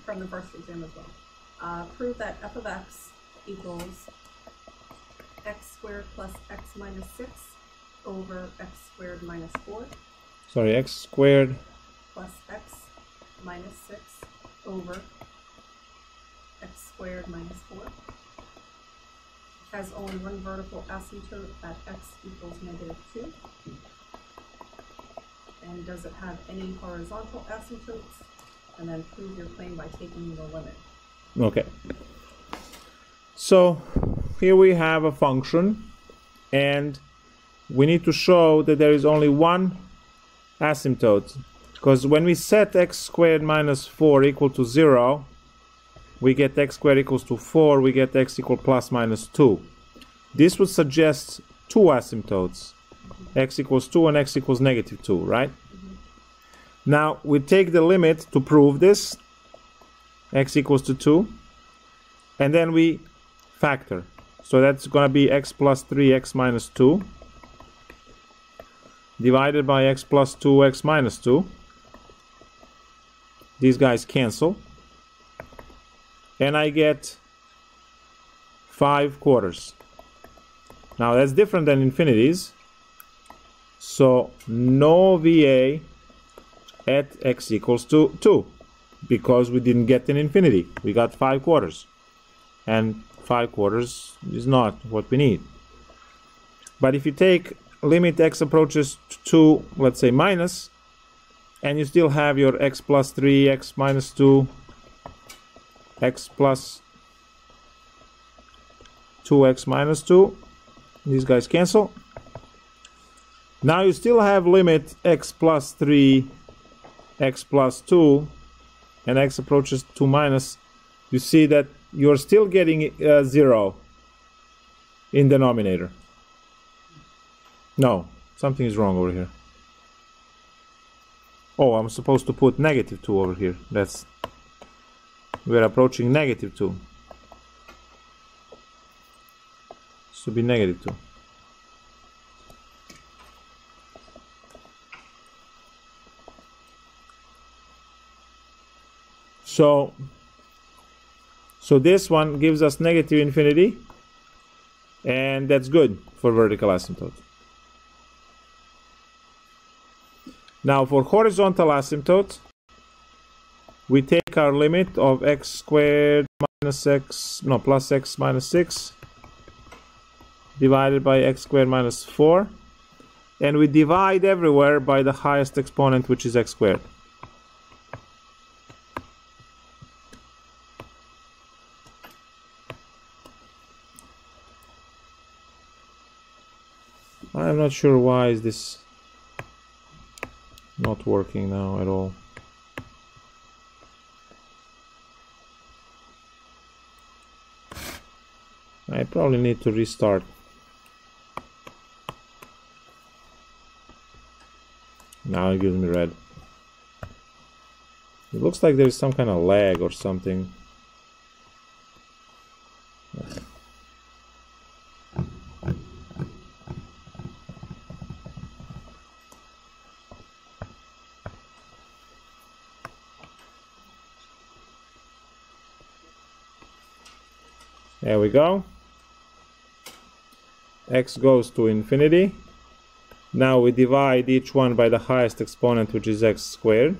From the first exam as well. Prove that f of x equals x squared plus x minus 6 over x squared minus 4. Sorry, x squared Plus x minus 6 over x squared minus 4. Has only one vertical asymptote at x equals -2. And does it have any horizontal asymptotes? And then prove your claim by taking the limit. Okay. So here we have a function, and we need to show that there is only one asymptote. Because when we set x squared minus 4 equal to 0, we get x squared equals to 4, we get x equal plus minus 2. This would suggest two asymptotes, x equals 2 and x equals -2, right? Now, we take the limit to prove this, x equals to 2, and then we factor. So that's going to be x plus 3, x minus 2, divided by x plus 2, x minus 2. These guys cancel. And I get 5/4. Now that's different than infinities. So no VA at x equals to 2. Because we didn't get an infinity. We got 5/4. And 5/4 is not what we need. But if you take limit x approaches to 2, let's say minus, and you still have your x plus 3, x minus 2, x plus 2x minus 2. These guys cancel. Now you still have limit x plus 3, x plus 2, and x approaches 2 minus. You see that you're still getting 0 in denominator. No, something is wrong over here. Oh, I'm supposed to put negative 2 over here. We're approaching negative 2. Should be negative 2. So this one gives us negative infinity, and that's good for vertical asymptote. Now for horizontal asymptote, we take our limit of x squared minus x, no, plus x minus 6 divided by x squared minus 4, and we divide everywhere by the highest exponent, which is x squared. I'm not sure why is this not working now at all. I probably need to restart. Now it gives me red. It looks like there's some kind of lag or something. There we go. X goes to infinity. Now we divide each one by the highest exponent, which is x squared.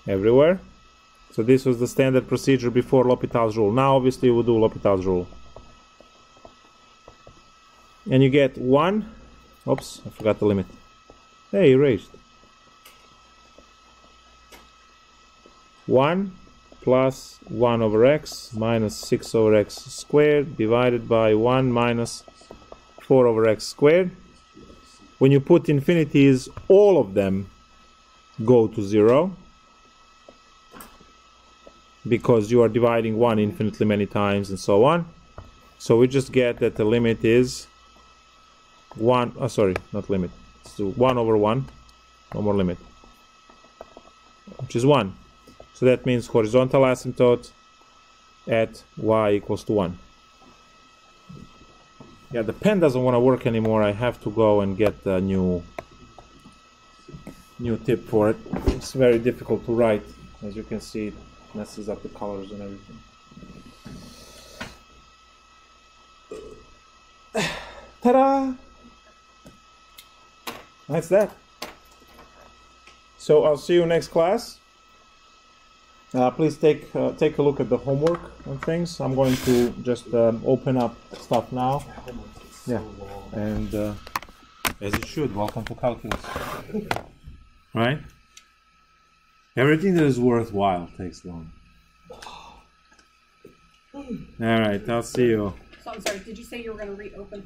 Everywhere. So this was the standard procedure before L'Hopital's rule. Now obviously we'll do L'Hopital's rule. And you get 1. Oops, I forgot the limit. Hey, erased. 1 plus 1 over x minus 6 over x squared divided by 1 minus 4 over x squared. When you put infinities, all of them go to 0 because you are dividing 1 infinitely many times and so on. So we just get that the limit is 1, not limit, it's 1 over 1, no more limit, which is 1. So that means horizontal asymptote at y equals to 1. Yeah, the pen doesn't want to work anymore. I have to go and get a new tip for it. It's very difficult to write. As you can see, it messes up the colors and everything. Ta-da! That's that. So I'll see you next class. Please take a look at the homework and things. I'm going to just open up stuff now. Yeah, and as it should. Welcome to Calculus. Right? Everything that is worthwhile takes long. All right, I'll see you. So I'm sorry, did you say you were going to reopen